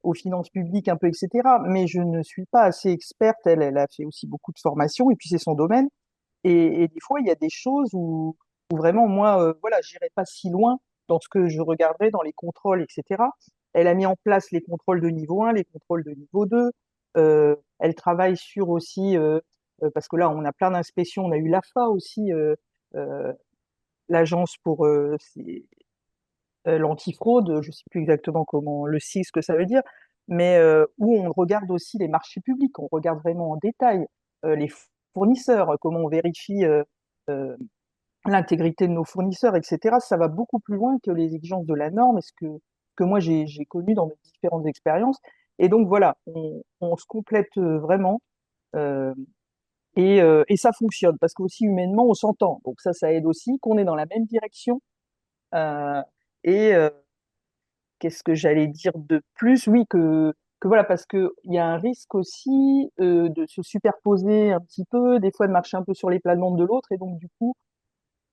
aux finances publiques un peu, etc. Mais je ne suis pas assez experte. Elle a fait aussi beaucoup de formations et puis c'est son domaine. Et des fois, il y a des choses où vraiment, moi, voilà, j'irai pas si loin dans ce que je regarderai dans les contrôles, etc. Elle a mis en place les contrôles de niveau 1, les contrôles de niveau 2. Elle travaille sur aussi, parce que là, on a plein d'inspections. On a eu l'AFA aussi, euh, l'agence pour l'antifraude. Je sais plus exactement comment le CIS, ce que ça veut dire, mais où on regarde aussi les marchés publics. On regarde vraiment en détail les fournisseurs, comment on vérifie euh, l'intégrité de nos fournisseurs, etc. Ça va beaucoup plus loin que les exigences de la norme et que moi j'ai connu dans mes différentes expériences. Et donc voilà, on se complète vraiment euh, et ça fonctionne parce qu'aussi humainement on s'entend. Donc ça aide aussi qu'on est dans la même direction. Euh, et qu'est-ce que j'allais dire de plus? Oui, que voilà, parce que il y a un risque aussi de se superposer un petit peu, des fois de marcher un peu sur les plates-bandes de l'autre, et donc du coup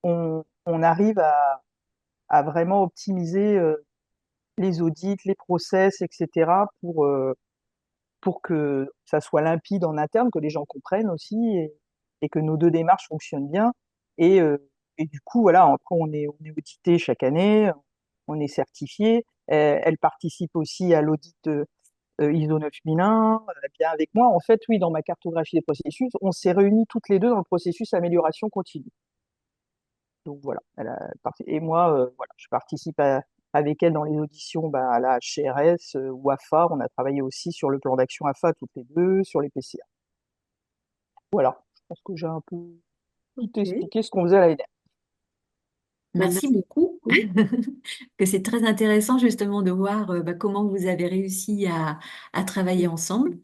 on arrive à vraiment optimiser les audits, les process, etc. Pour que ça soit limpide en interne, que les gens comprennent aussi et que nos deux démarches fonctionnent bien. Et, euh, et du coup, voilà, après, on est audité chaque année, on est certifié. Elle participe aussi à l'audit ISO 9001, bien avec moi. En fait, oui, dans ma cartographie des processus, on s'est réunis toutes les deux dans le processus amélioration continue. Donc voilà, et moi, voilà, je participe avec elle dans les auditions bah, à la HCRS ou AFA. On a travaillé aussi sur le plan d'action AFA toutes les deux, sur les PCA. Voilà, je pense que j'ai un peu tout Ok. expliqué ce qu'on faisait à l'année. Merci Merci beaucoup. beaucoup. Que c'est très intéressant justement de voir comment vous avez réussi à travailler ensemble.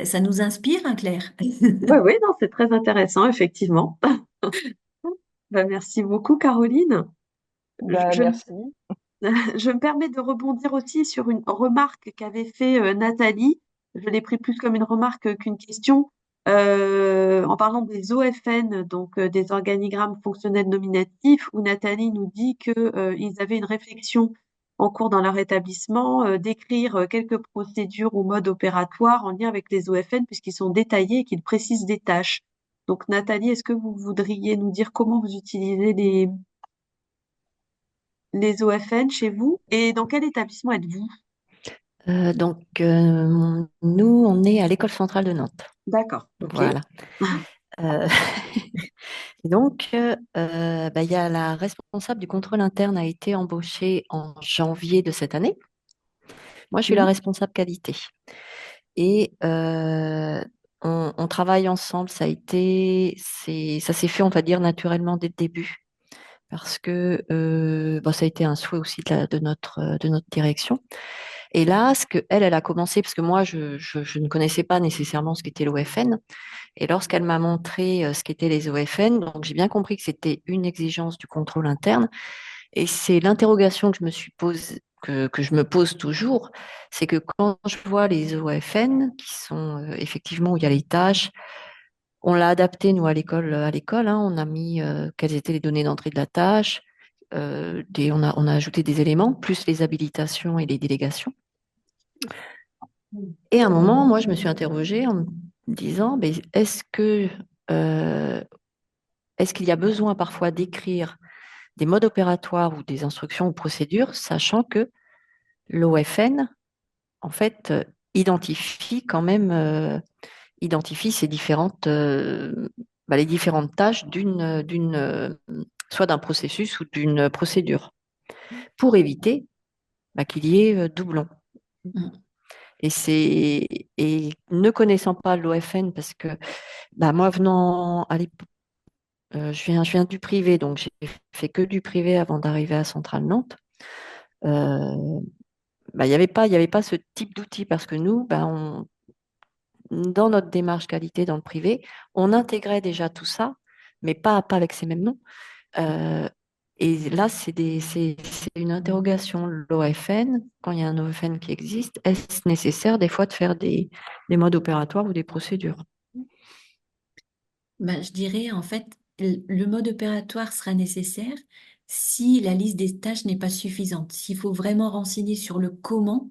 Ça nous inspire, hein, Claire. Oui, oui, non, c'est très intéressant, effectivement. Ben, merci beaucoup, Caroline. Je, Bah, je me merci. je me permets de rebondir aussi sur une remarque qu'avait fait Nathalie. Je l'ai pris plus comme une remarque qu'une question. En parlant des OFN, donc des organigrammes fonctionnels nominatifs, où Nathalie nous dit que, ils avaient une réflexion en cours dans leur établissement, d'écrire quelques procédures ou modes opératoires en lien avec les OFN, puisqu'ils sont détaillés et qu'ils précisent des tâches. Donc Nathalie, est-ce que vous voudriez nous dire comment vous utilisez les OFN chez vous et dans quel établissement êtes-vous? Nous, on est à l'École centrale de Nantes. D'accord, ok. Voilà. Euh, et donc, il y a la responsable du contrôle interne a été embauchée en janvier de cette année. Moi, je suis la Mhm. responsable qualité. Et on travaille ensemble. Ça s'est fait, on va dire, naturellement dès le début. Parce que ça a été un souhait aussi de notre direction. Et là, ce que elle a commencé, parce que moi, je ne connaissais pas nécessairement ce qu'était l'OFN. Et lorsqu'elle m'a montré ce qu'étaient les OFN, donc j'ai bien compris que c'était une exigence du contrôle interne. Et c'est l'interrogation que je me suis posée, que je me pose toujours, c'est que quand je vois les OFN, qui sont effectivement où il y a les tâches, on l'a adapté, nous, à l'école, hein, on a mis quelles étaient les données d'entrée de la tâche, on a ajouté des éléments, plus les habilitations et les délégations. Et à un moment, moi, je me suis interrogée en me disant, mais euh, est-ce qu'il y a besoin parfois d'écrire des modes opératoires ou des instructions ou procédures, sachant que l'OFN, en fait, identifie quand même, identifie les différentes tâches soit d'un processus ou d'une procédure, pour éviter qu'il y ait doublon. Mm. Et ne connaissant pas l'OFN, parce que bah, moi, venant à l'époque, je viens du privé, donc j'ai fait que du privé avant d'arriver à Centrale Nantes. Euh, bah, il y avait pas ce type d'outil parce que nous, bah, dans notre démarche qualité dans le privé, on intégrait déjà tout ça, mais pas avec ces mêmes noms. Euh, et là, c'est une interrogation. L'OFN, quand il y a un OFN qui existe, est-ce nécessaire des fois de faire des modes opératoires ou des procédures? Ben, je dirais en fait, le mode opératoire sera nécessaire si la liste des tâches n'est pas suffisante. S'il faut vraiment renseigner sur le comment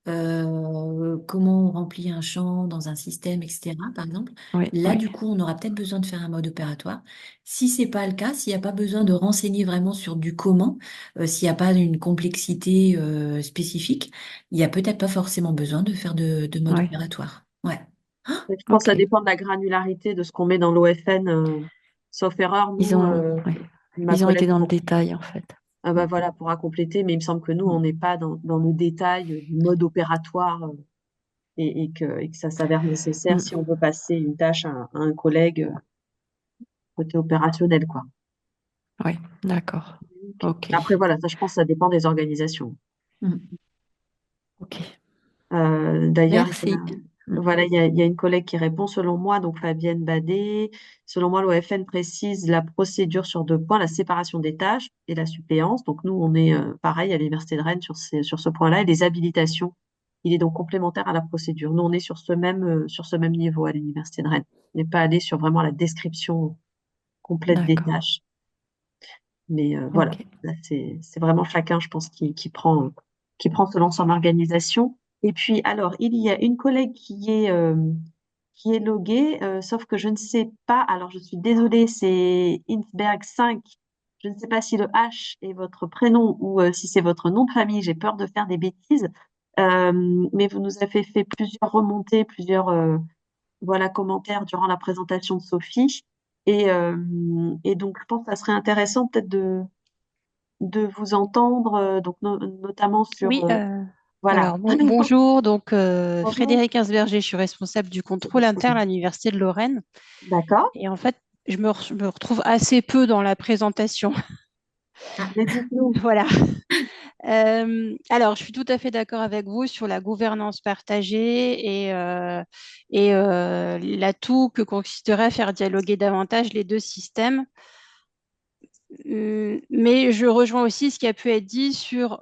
on remplit un champ dans un système, etc., par exemple, Oui, là, oui, du coup, on aura peut-être besoin de faire un mode opératoire. Si c'est pas le cas, s'il n'y a pas besoin de renseigner vraiment sur du comment, s'il n'y a pas une complexité spécifique, il n'y a peut-être pas forcément besoin de faire de mode oui. opératoire. Ouais. Ah, Et je pense que ça Ok. dépend de la granularité de ce qu'on met dans l'OFN. Sauf erreur, Ils nous, ont, ouais. ma Ils ont été collègue, dans le détail, en fait. ah bah voilà, pourra compléter, mais il me semble que nous, on n'est pas dans le détail du mode opératoire et que ça s'avère nécessaire Mm. si on veut passer une tâche à un collègue côté opérationnel, quoi. Oui, d'accord. Ok. Après, voilà, ça, je pense que ça dépend des organisations. mm. Ok. D'ailleurs, Merci. Mm. voilà, il y a une collègue qui répond, selon moi, donc Fabienne Badet, selon moi, l'OFN précise la procédure sur 2 points, la séparation des tâches et la suppléance. Donc nous, on est pareil à l'Université de Rennes sur ce point-là, et les habilitations. Il est donc complémentaire à la procédure. Nous, on est sur ce même niveau à l'Université de Rennes. On n'est pas allé sur vraiment la description complète des D'accord. tâches. Mais voilà, Ok. là, c'est vraiment chacun, je pense, qui prend selon son organisation. Et puis, alors, il y a une collègue qui est loguée, sauf que je ne sais pas, alors je suis désolée, c'est Insberg 5. Je ne sais pas si le H est votre prénom ou si c'est votre nom de famille. J'ai peur de faire des bêtises. Mais vous nous avez fait plusieurs remontées, plusieurs voilà, commentaires durant la présentation de Sophie. Et donc, je pense que ça serait intéressant peut-être de vous entendre, donc notamment sur, Oui, voilà. alors bonjour, donc Bonjour. Frédéric Insberger, je suis responsable du contrôle interne à l'Université de Lorraine. D'accord. Et en fait, je me retrouve assez peu dans la présentation. Ah, Mais dites-nous. Voilà. Alors, je suis tout à fait d'accord avec vous sur la gouvernance partagée et l'atout que consisterait à faire dialoguer davantage les deux systèmes. Mais je rejoins aussi ce qui a pu être dit sur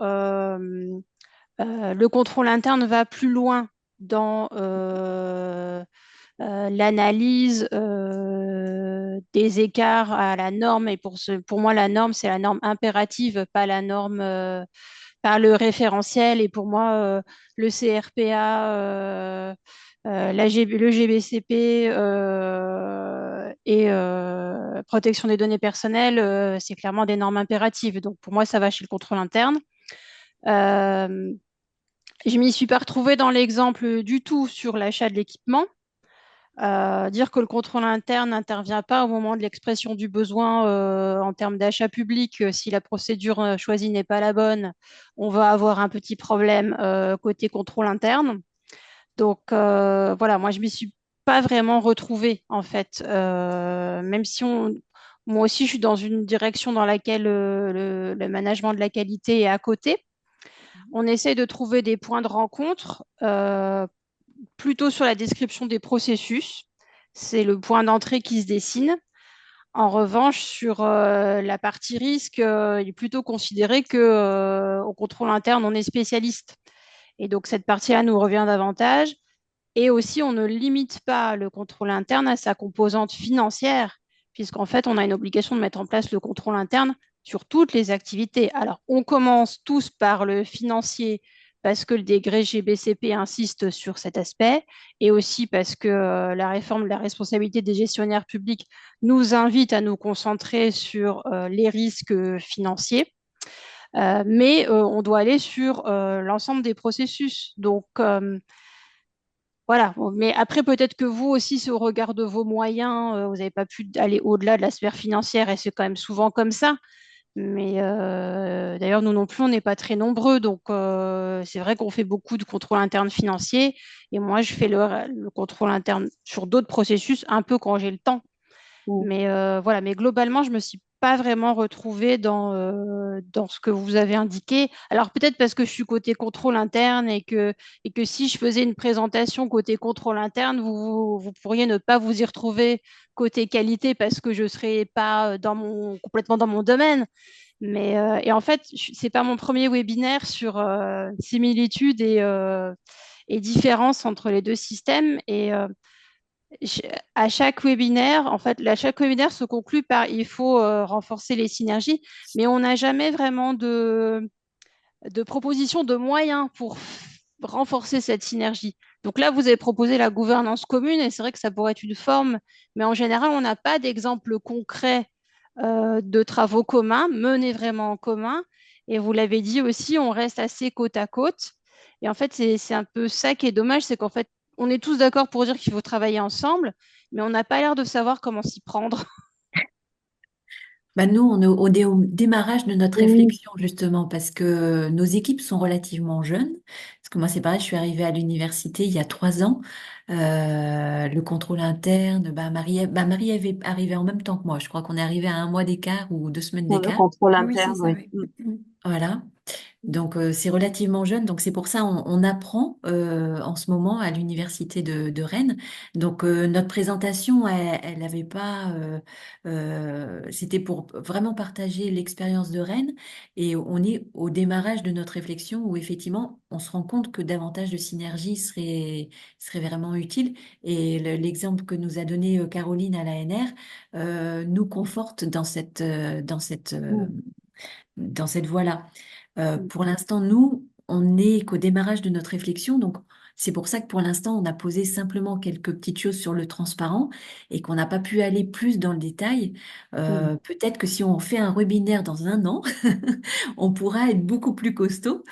le contrôle interne va plus loin dans l'analyse des écarts à la norme. Et pour moi, la norme, c'est la norme impérative, pas la norme, pas le référentiel. Et pour moi, le CRPA, le GBCP et protection des données personnelles, c'est clairement des normes impératives. Donc pour moi, ça va chez le contrôle interne. Euh, je m'y suis pas retrouvée dans l'exemple du tout sur l'achat de l'équipement. Dire que le contrôle interne n'intervient pas au moment de l'expression du besoin en termes d'achat public, si la procédure choisie n'est pas la bonne, on va avoir un petit problème côté contrôle interne. Donc voilà, moi je m'y suis pas vraiment retrouvée en fait, même si moi aussi je suis dans une direction dans laquelle le management de la qualité est à côté. On essaie de trouver des points de rencontre plutôt sur la description des processus. C'est le point d'entrée qui se dessine. En revanche, sur la partie risque, il est plutôt considéré que au contrôle interne, on est spécialiste. Et donc cette partie-là nous revient davantage. Et aussi, on ne limite pas le contrôle interne à sa composante financière, puisqu'en fait, on a une obligation de mettre en place le contrôle interne sur toutes les activités. Alors, on commence tous par le financier parce que le décret GBCP insiste sur cet aspect, et aussi parce que la réforme de la responsabilité des gestionnaires publics nous invite à nous concentrer sur les risques financiers. Mais on doit aller sur l'ensemble des processus. Donc, voilà, bon, mais après, peut-être que vous aussi, c'est au regard de vos moyens, vous n'avez pas pu aller au-delà de la sphère financière et c'est quand même souvent comme ça. Mais D'ailleurs, nous non plus, on n'est pas très nombreux, donc c'est vrai qu'on fait beaucoup de contrôle interne financier. Et moi, je fais le contrôle interne sur d'autres processus, un peu quand j'ai le temps. Mm. Mais voilà, mais globalement, je me suis pas vraiment retrouvée dans ce que vous avez indiqué. Alors peut-être parce que je suis côté contrôle interne et que si je faisais une présentation côté contrôle interne, vous pourriez ne pas vous y retrouver côté qualité parce que je serais pas complètement dans mon domaine. Mais et en fait, c'est pas mon premier webinaire sur similitudes et différences entre les deux systèmes. Et à chaque webinaire, en fait, chaque webinaire se conclut par il faut renforcer les synergies, mais on n'a jamais vraiment de proposition de moyens pour renforcer cette synergie. Donc là, vous avez proposé la gouvernance commune et c'est vrai que ça pourrait être une forme, mais en général, on n'a pas d'exemple concret de travaux communs menés vraiment en commun. Et vous l'avez dit aussi, on reste assez côte à côte. Et en fait, c'est un peu ça qui est dommage, c'est qu'en fait, on est tous d'accord pour dire qu'il faut travailler ensemble, mais on n'a pas l'air de savoir comment s'y prendre. Bah, nous, on est au démarrage de notre Mm. réflexion, justement, parce que nos équipes sont relativement jeunes. Parce que moi, c'est pareil, je suis arrivée à l'université il y a 3 ans. Le contrôle interne, Marie avait arrivé en même temps que moi. Je crois qu'on est arrivé à un mois d'écart ou 2 semaines Pour le d'écart. contrôle Oui, oui, c'est interne, ça, oui. oui. Mm. Voilà. Donc, c'est relativement jeune. Donc, c'est pour ça on apprend en ce moment à l'université de Rennes. Donc, notre présentation, elle n'avait pas. C'était pour vraiment partager l'expérience de Rennes. Et on est au démarrage de notre réflexion où, effectivement, on se rend compte que davantage de synergie serait vraiment utile. Et l'exemple que nous a donné Caroline à l'ANR nous conforte Mm. dans cette voie-là. Mm. Pour l'instant, nous, on n'est qu'au démarrage de notre réflexion, donc c'est pour ça que pour l'instant, on a posé simplement quelques petites choses sur le transparent et qu'on n'a pas pu aller plus dans le détail. Mm. Peut-être que si on fait un webinaire dans un an, on pourra être beaucoup plus costaud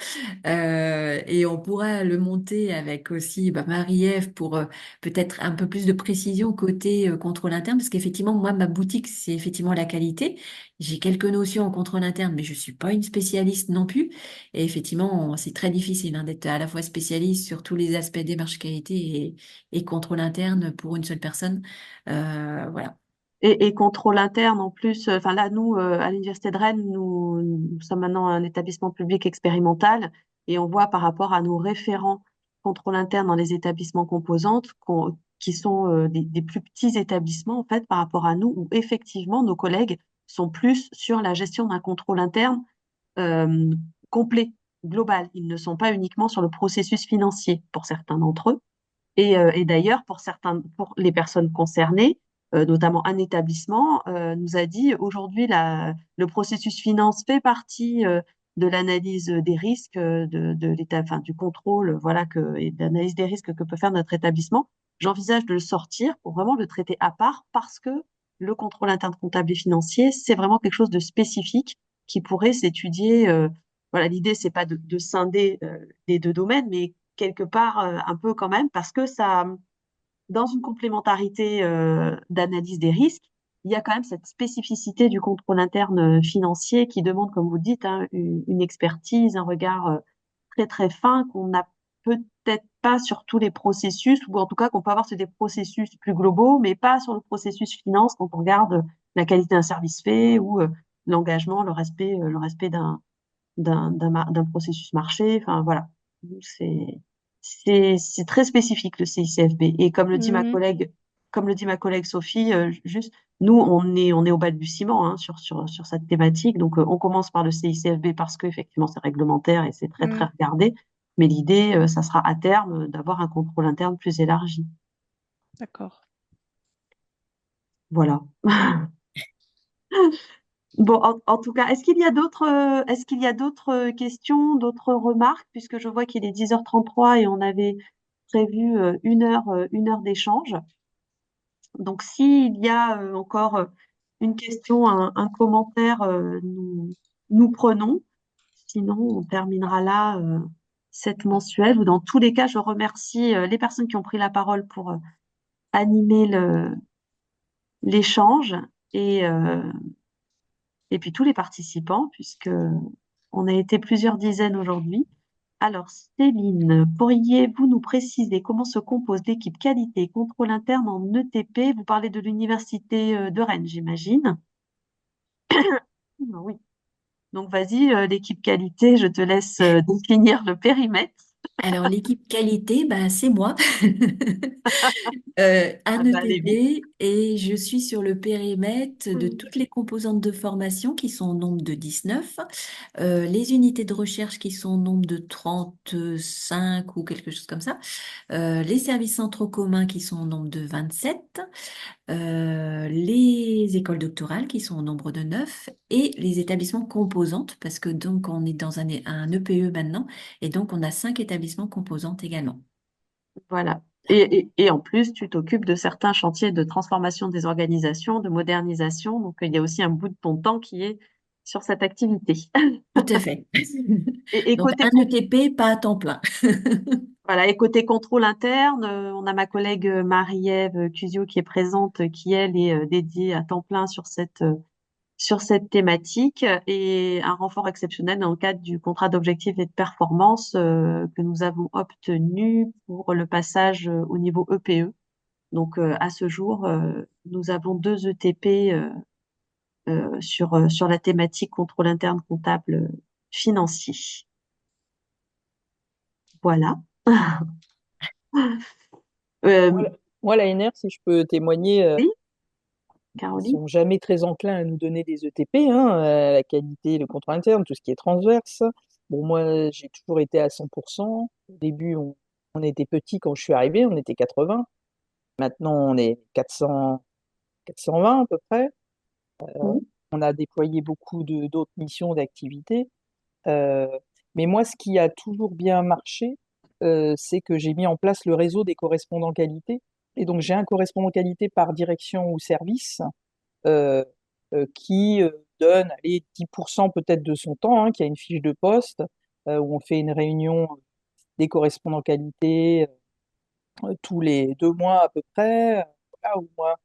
et on pourra le monter avec aussi Marie-Ève pour peut-être un peu plus de précision côté contrôle interne, parce qu'effectivement, moi, ma boutique, c'est effectivement la qualité. J'ai quelques notions en contrôle interne, mais je suis pas une spécialiste non plus. Et effectivement, c'est très difficile d'être à la fois spécialiste sur tous les aspects démarche qualité et contrôle interne pour une seule personne. Voilà. Et contrôle interne en plus. Enfin là, nous, à l'Université de Rennes, nous sommes maintenant un établissement public expérimental et on voit par rapport à nos référents contrôle interne dans les établissements composantes qui sont des plus petits établissements en fait par rapport à nous où effectivement nos collègues sont plus sur la gestion d'un contrôle interne euh, complet, global. Ils ne sont pas uniquement sur le processus financier pour certains d'entre eux. Et d'ailleurs, pour les personnes concernées, notamment un établissement, nous a dit aujourd'hui le processus finance fait partie de l'analyse des risques de l'état, enfin du contrôle, voilà et de l'analyse des risques que peut faire notre établissement. J'envisage de le sortir pour vraiment le traiter à part parce que le contrôle interne comptable et financier, c'est vraiment quelque chose de spécifique qui pourrait s'étudier. Voilà, l'idée c'est pas de scinder les deux domaines, mais quelque part un peu quand même, parce que ça, dans une complémentarité d'analyse des risques, il y a quand même cette spécificité du contrôle interne financier qui demande, comme vous dites, hein, une expertise, un regard très très fin qu'on n'a peut-être pas sur tous les processus, ou en tout cas qu'on peut avoir sur des processus plus globaux, mais pas sur le processus finance quand on regarde la qualité d'un service fait ou l'engagement, le respect d'un processus marché. Enfin, voilà. C'est, c'est très spécifique, le CICFB. Et Mhm. comme le dit ma collègue Sophie, juste, nous, on est au balbutiement, hein, sur cette thématique. Donc, on commence par le CICFB parce qu'effectivement, c'est réglementaire et c'est très, très Mhm. regardé. Mais l'idée, ça sera à terme d'avoir un contrôle interne plus élargi. D'accord. Voilà. Bon, en tout cas, est-ce qu'il y a d'autres questions, d'autres remarques, puisque je vois qu'il est 10h33 et on avait prévu une heure d'échange. Donc, s'il y a encore une question, un commentaire, nous prenons. Sinon, on terminera là cette mensuelle. Ou dans tous les cas, je remercie les personnes qui ont pris la parole pour animer l'échange et, euh, et puis tous les participants, puisque on a été plusieurs dizaines aujourd'hui. Alors, Céline, pourriez-vous nous préciser comment se compose l'équipe qualité et contrôle interne en ETP? Vous parlez de l'université de Rennes, j'imagine. Oui. Donc, vas-y, l'équipe qualité, je te laisse définir le périmètre. Alors, l'équipe qualité, bah, c'est moi, un Ça va aller vite. ETP, et je suis sur le périmètre de toutes les composantes de formation qui sont au nombre de 19, les unités de recherche qui sont au nombre de 35 ou quelque chose comme ça, les services centraux communs qui sont au nombre de 27, les écoles doctorales qui sont au nombre de 9 et les établissements composantes, parce que donc on est dans un EPE maintenant, et donc on a 5 établissements composantes également. Voilà. Et en plus, tu t'occupes de certains chantiers de transformation des organisations, de modernisation. Donc, il y a aussi un bout de ton temps qui est sur cette activité. Tout à fait. Et Donc côté, un ETP, pas à temps plein. voilà, et côté contrôle interne, on a ma collègue Marie-Ève Cusio qui est présente, qui, elle, est dédiée à temps plein sur cette thématique et un renfort exceptionnel dans le cadre du contrat d'objectifs et de performance que nous avons obtenu pour le passage au niveau EPE. Donc, à ce jour, nous avons 2 ETP sur la thématique contrôle interne comptable financier. Voilà. Moi, Euh, moi, l'ANR, si je peux témoigner, oui, ils Caroline? sont jamais très enclins à nous donner des ETP, hein, la qualité, le contrôle interne, tout ce qui est transverse. Bon, moi, j'ai toujours été à 100%. Au début, on était petits quand je suis arrivé, on était 80. Maintenant, on est 400, 420 à peu près. Mhm. On a déployé beaucoup d'autres missions d'activité. Euh, mais moi, ce qui a toujours bien marché, c'est que j'ai mis en place le réseau des correspondants qualité. Et donc, j'ai un correspondant qualité par direction ou service euh, qui donne allez, 10% peut-être de son temps, hein, qui a une fiche de poste, où on fait une réunion des correspondants qualité tous les 2 mois à peu près. Voilà, où moi,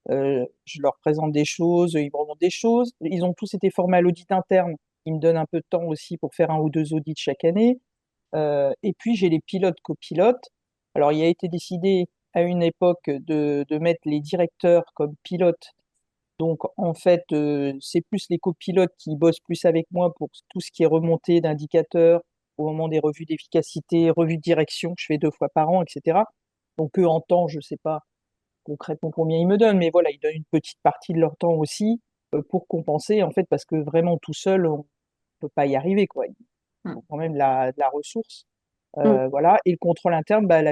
je leur présente des choses, ils me remontent des choses. Ils ont tous été formés à l'audit interne. Ils me donnent un peu de temps aussi pour faire 1 ou 2 audits chaque année. Et puis, j'ai les pilotes copilotes. Alors, il a été décidé à une époque de mettre les directeurs comme pilotes. Donc, en fait, c'est plus les copilotes qui bossent plus avec moi pour tout ce qui est remontée d'indicateurs au moment des revues d'efficacité, revues de direction que je fais 2 fois par an, etc. Donc, eux, en temps, je ne sais pas concrètement combien ils me donnent, mais voilà, ils donnent une petite partie de leur temps aussi pour compenser, en fait, parce que vraiment tout seul, on peut pas y arriver, quoi. Il faut quand même de la ressource. Mhm. Voilà. Et le contrôle interne, bah, elle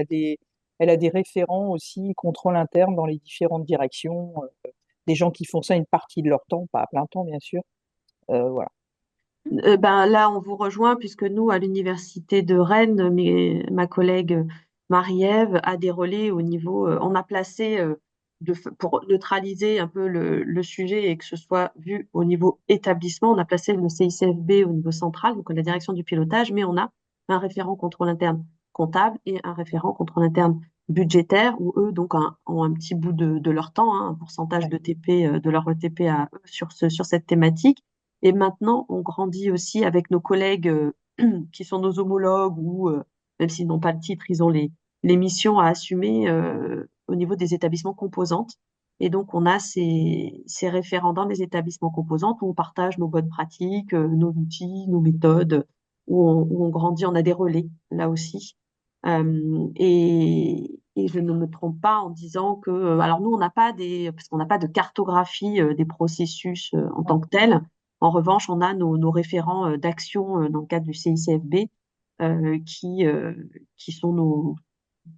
a des référents aussi, contrôle interne dans les différentes directions, des gens qui font ça une partie de leur temps, pas à plein temps, bien sûr. Voilà. Ben, là, on vous rejoint puisque nous, à l'université de Rennes, ma collègue Marie-Ève a des relais au niveau. On a placé, pour neutraliser un peu le sujet et que ce soit vu au niveau établissement, on a placé le CICFB au niveau central, donc la direction du pilotage, mais on a un référent contrôle interne comptable et un référent contrôle interne budgétaire, où eux donc ont un petit bout de leur temps, hein, un pourcentage Ouais. de TP, de leur ETP à eux sur cette thématique. Et maintenant, on grandit aussi avec nos collègues qui sont nos homologues ou, même s'ils n'ont pas le titre, ils ont les missions à assumer au niveau des établissements composantes. Et donc, on a ces référents dans les établissements composantes où on partage nos bonnes pratiques, nos outils, nos méthodes, où on grandit, on a des relais là aussi. Et je ne me trompe pas en disant que, alors nous, on n'a pas parce qu'on n'a pas de cartographie des processus en Ouais. tant que tels. En revanche, on a nos référents d'action dans le cadre du CICFB euh, qui, euh, qui sont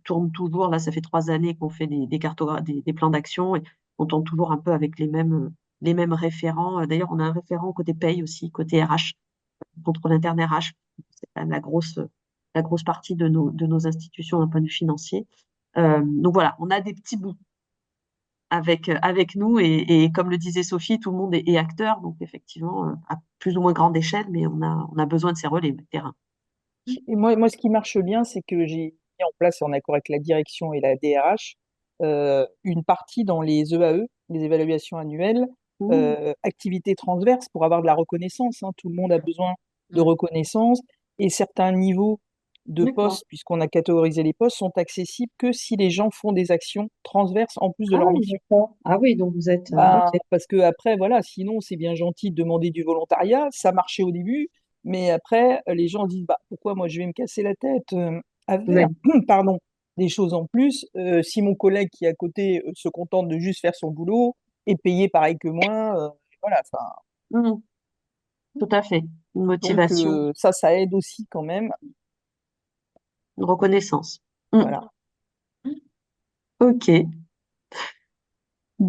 tournent toujours. Là, ça fait 3 années qu'on fait des plans d'action et on tourne toujours un peu avec les mêmes référents. D'ailleurs, on a un référent côté paye aussi, côté RH, contrôle interne RH. C'est quand même la grosse partie de nos institutions d'un point de vue financier. Donc voilà, on a des petits bouts avec nous et comme le disait Sophie, tout le monde est acteur, donc effectivement, à plus ou moins grande échelle, mais on a besoin de ces relais de terrain. Et moi, ce qui marche bien, c'est que j'ai mis en place, en accord avec la direction et la DRH, une partie dans les EAE, les évaluations annuelles, Mmh. activités transverses pour avoir de la reconnaissance, hein. Tout le monde a besoin de Mm. reconnaissance et certains niveaux de D'accord. postes, puisqu'on a catégorisé les postes, sont accessibles que si les gens font des actions transverses en plus de Ah leur oui, mission. d'accord. Ah oui, donc vous êtes... Ben, ok. parce que après, voilà, sinon c'est bien gentil de demander du volontariat, ça marchait au début, mais après les gens disent bah pourquoi moi je vais me casser la tête à faire Oui. pardon des choses en plus si mon collègue qui est à côté se contente de juste faire son boulot et payé pareil que moi, voilà, enfin Mhm. Tout à fait. Une donc motivation, ça aide aussi quand même, une reconnaissance. Mhm. voilà. Ok.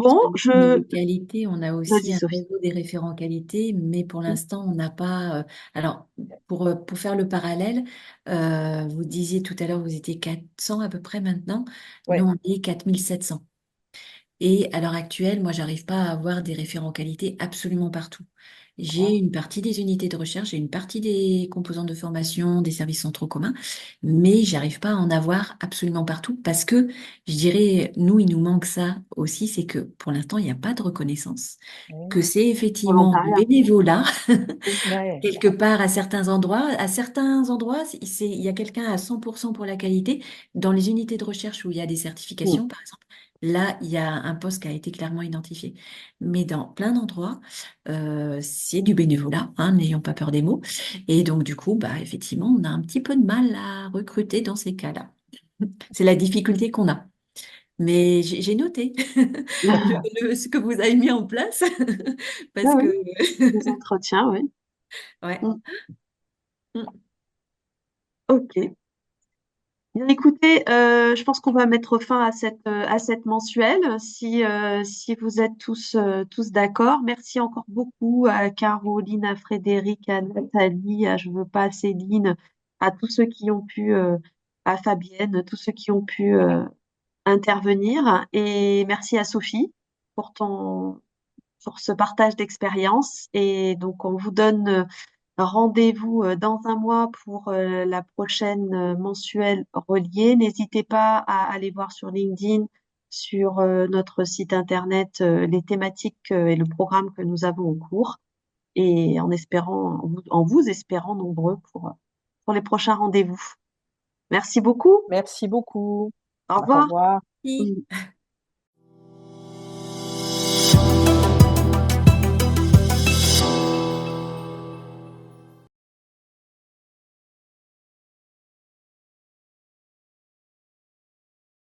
Parce Bon, que niveau qualité, on a aussi Vas-y, un Sophie. réseau des référents qualité, mais pour l'instant, on n'a pas. Alors, pour faire le parallèle, vous disiez tout à l'heure, vous étiez 400 à peu près maintenant. Nous, Ouais. on est 4700. Et à l'heure actuelle, moi, j'arrive pas à avoir des référents qualité absolument partout. J'ai une partie des unités de recherche, j'ai une partie des composants de formation, des services centraux communs, mais j'arrive pas à en avoir absolument partout parce que, je dirais, nous, il nous manque ça aussi, c'est que pour l'instant, il n'y a pas de reconnaissance, que Oui. c'est effectivement du Volontariat. bénévolat Ouais. quelque part à certains endroits. À certains endroits, il y a quelqu'un à 100% pour la qualité. Dans les unités de recherche où il y a des Mhm. certifications, par exemple, là, il y a un poste qui a été clairement identifié. Mais dans plein d'endroits, c'est du bénévolat, hein, n'ayons pas peur des mots. Et donc, du coup, bah, effectivement, on a un petit peu de mal à recruter dans ces cas-là. C'est la difficulté qu'on a. Mais j'ai noté ce que vous avez mis en place Ah parce oui, que les entretiens, oui. ouais. Mhm. Ok. Bien, écoutez, je pense qu'on va mettre fin à cette mensuelle, si vous êtes tous d'accord. Merci encore beaucoup à Caroline, à Frédéric, à Nathalie, à Je veux pas, Céline, à tous ceux qui ont pu, à Fabienne, tous ceux qui ont pu intervenir. Et merci à Sophie pour pour ce partage d'expérience. Et donc, on vous donne rendez-vous dans un mois pour la prochaine mensuelle reliée. N'hésitez pas à aller voir sur LinkedIn, sur notre site internet, les thématiques et le programme que nous avons en cours. Et en vous espérant nombreux pour les prochains rendez-vous. Merci beaucoup. Merci beaucoup. Au Au revoir. revoir. Oui.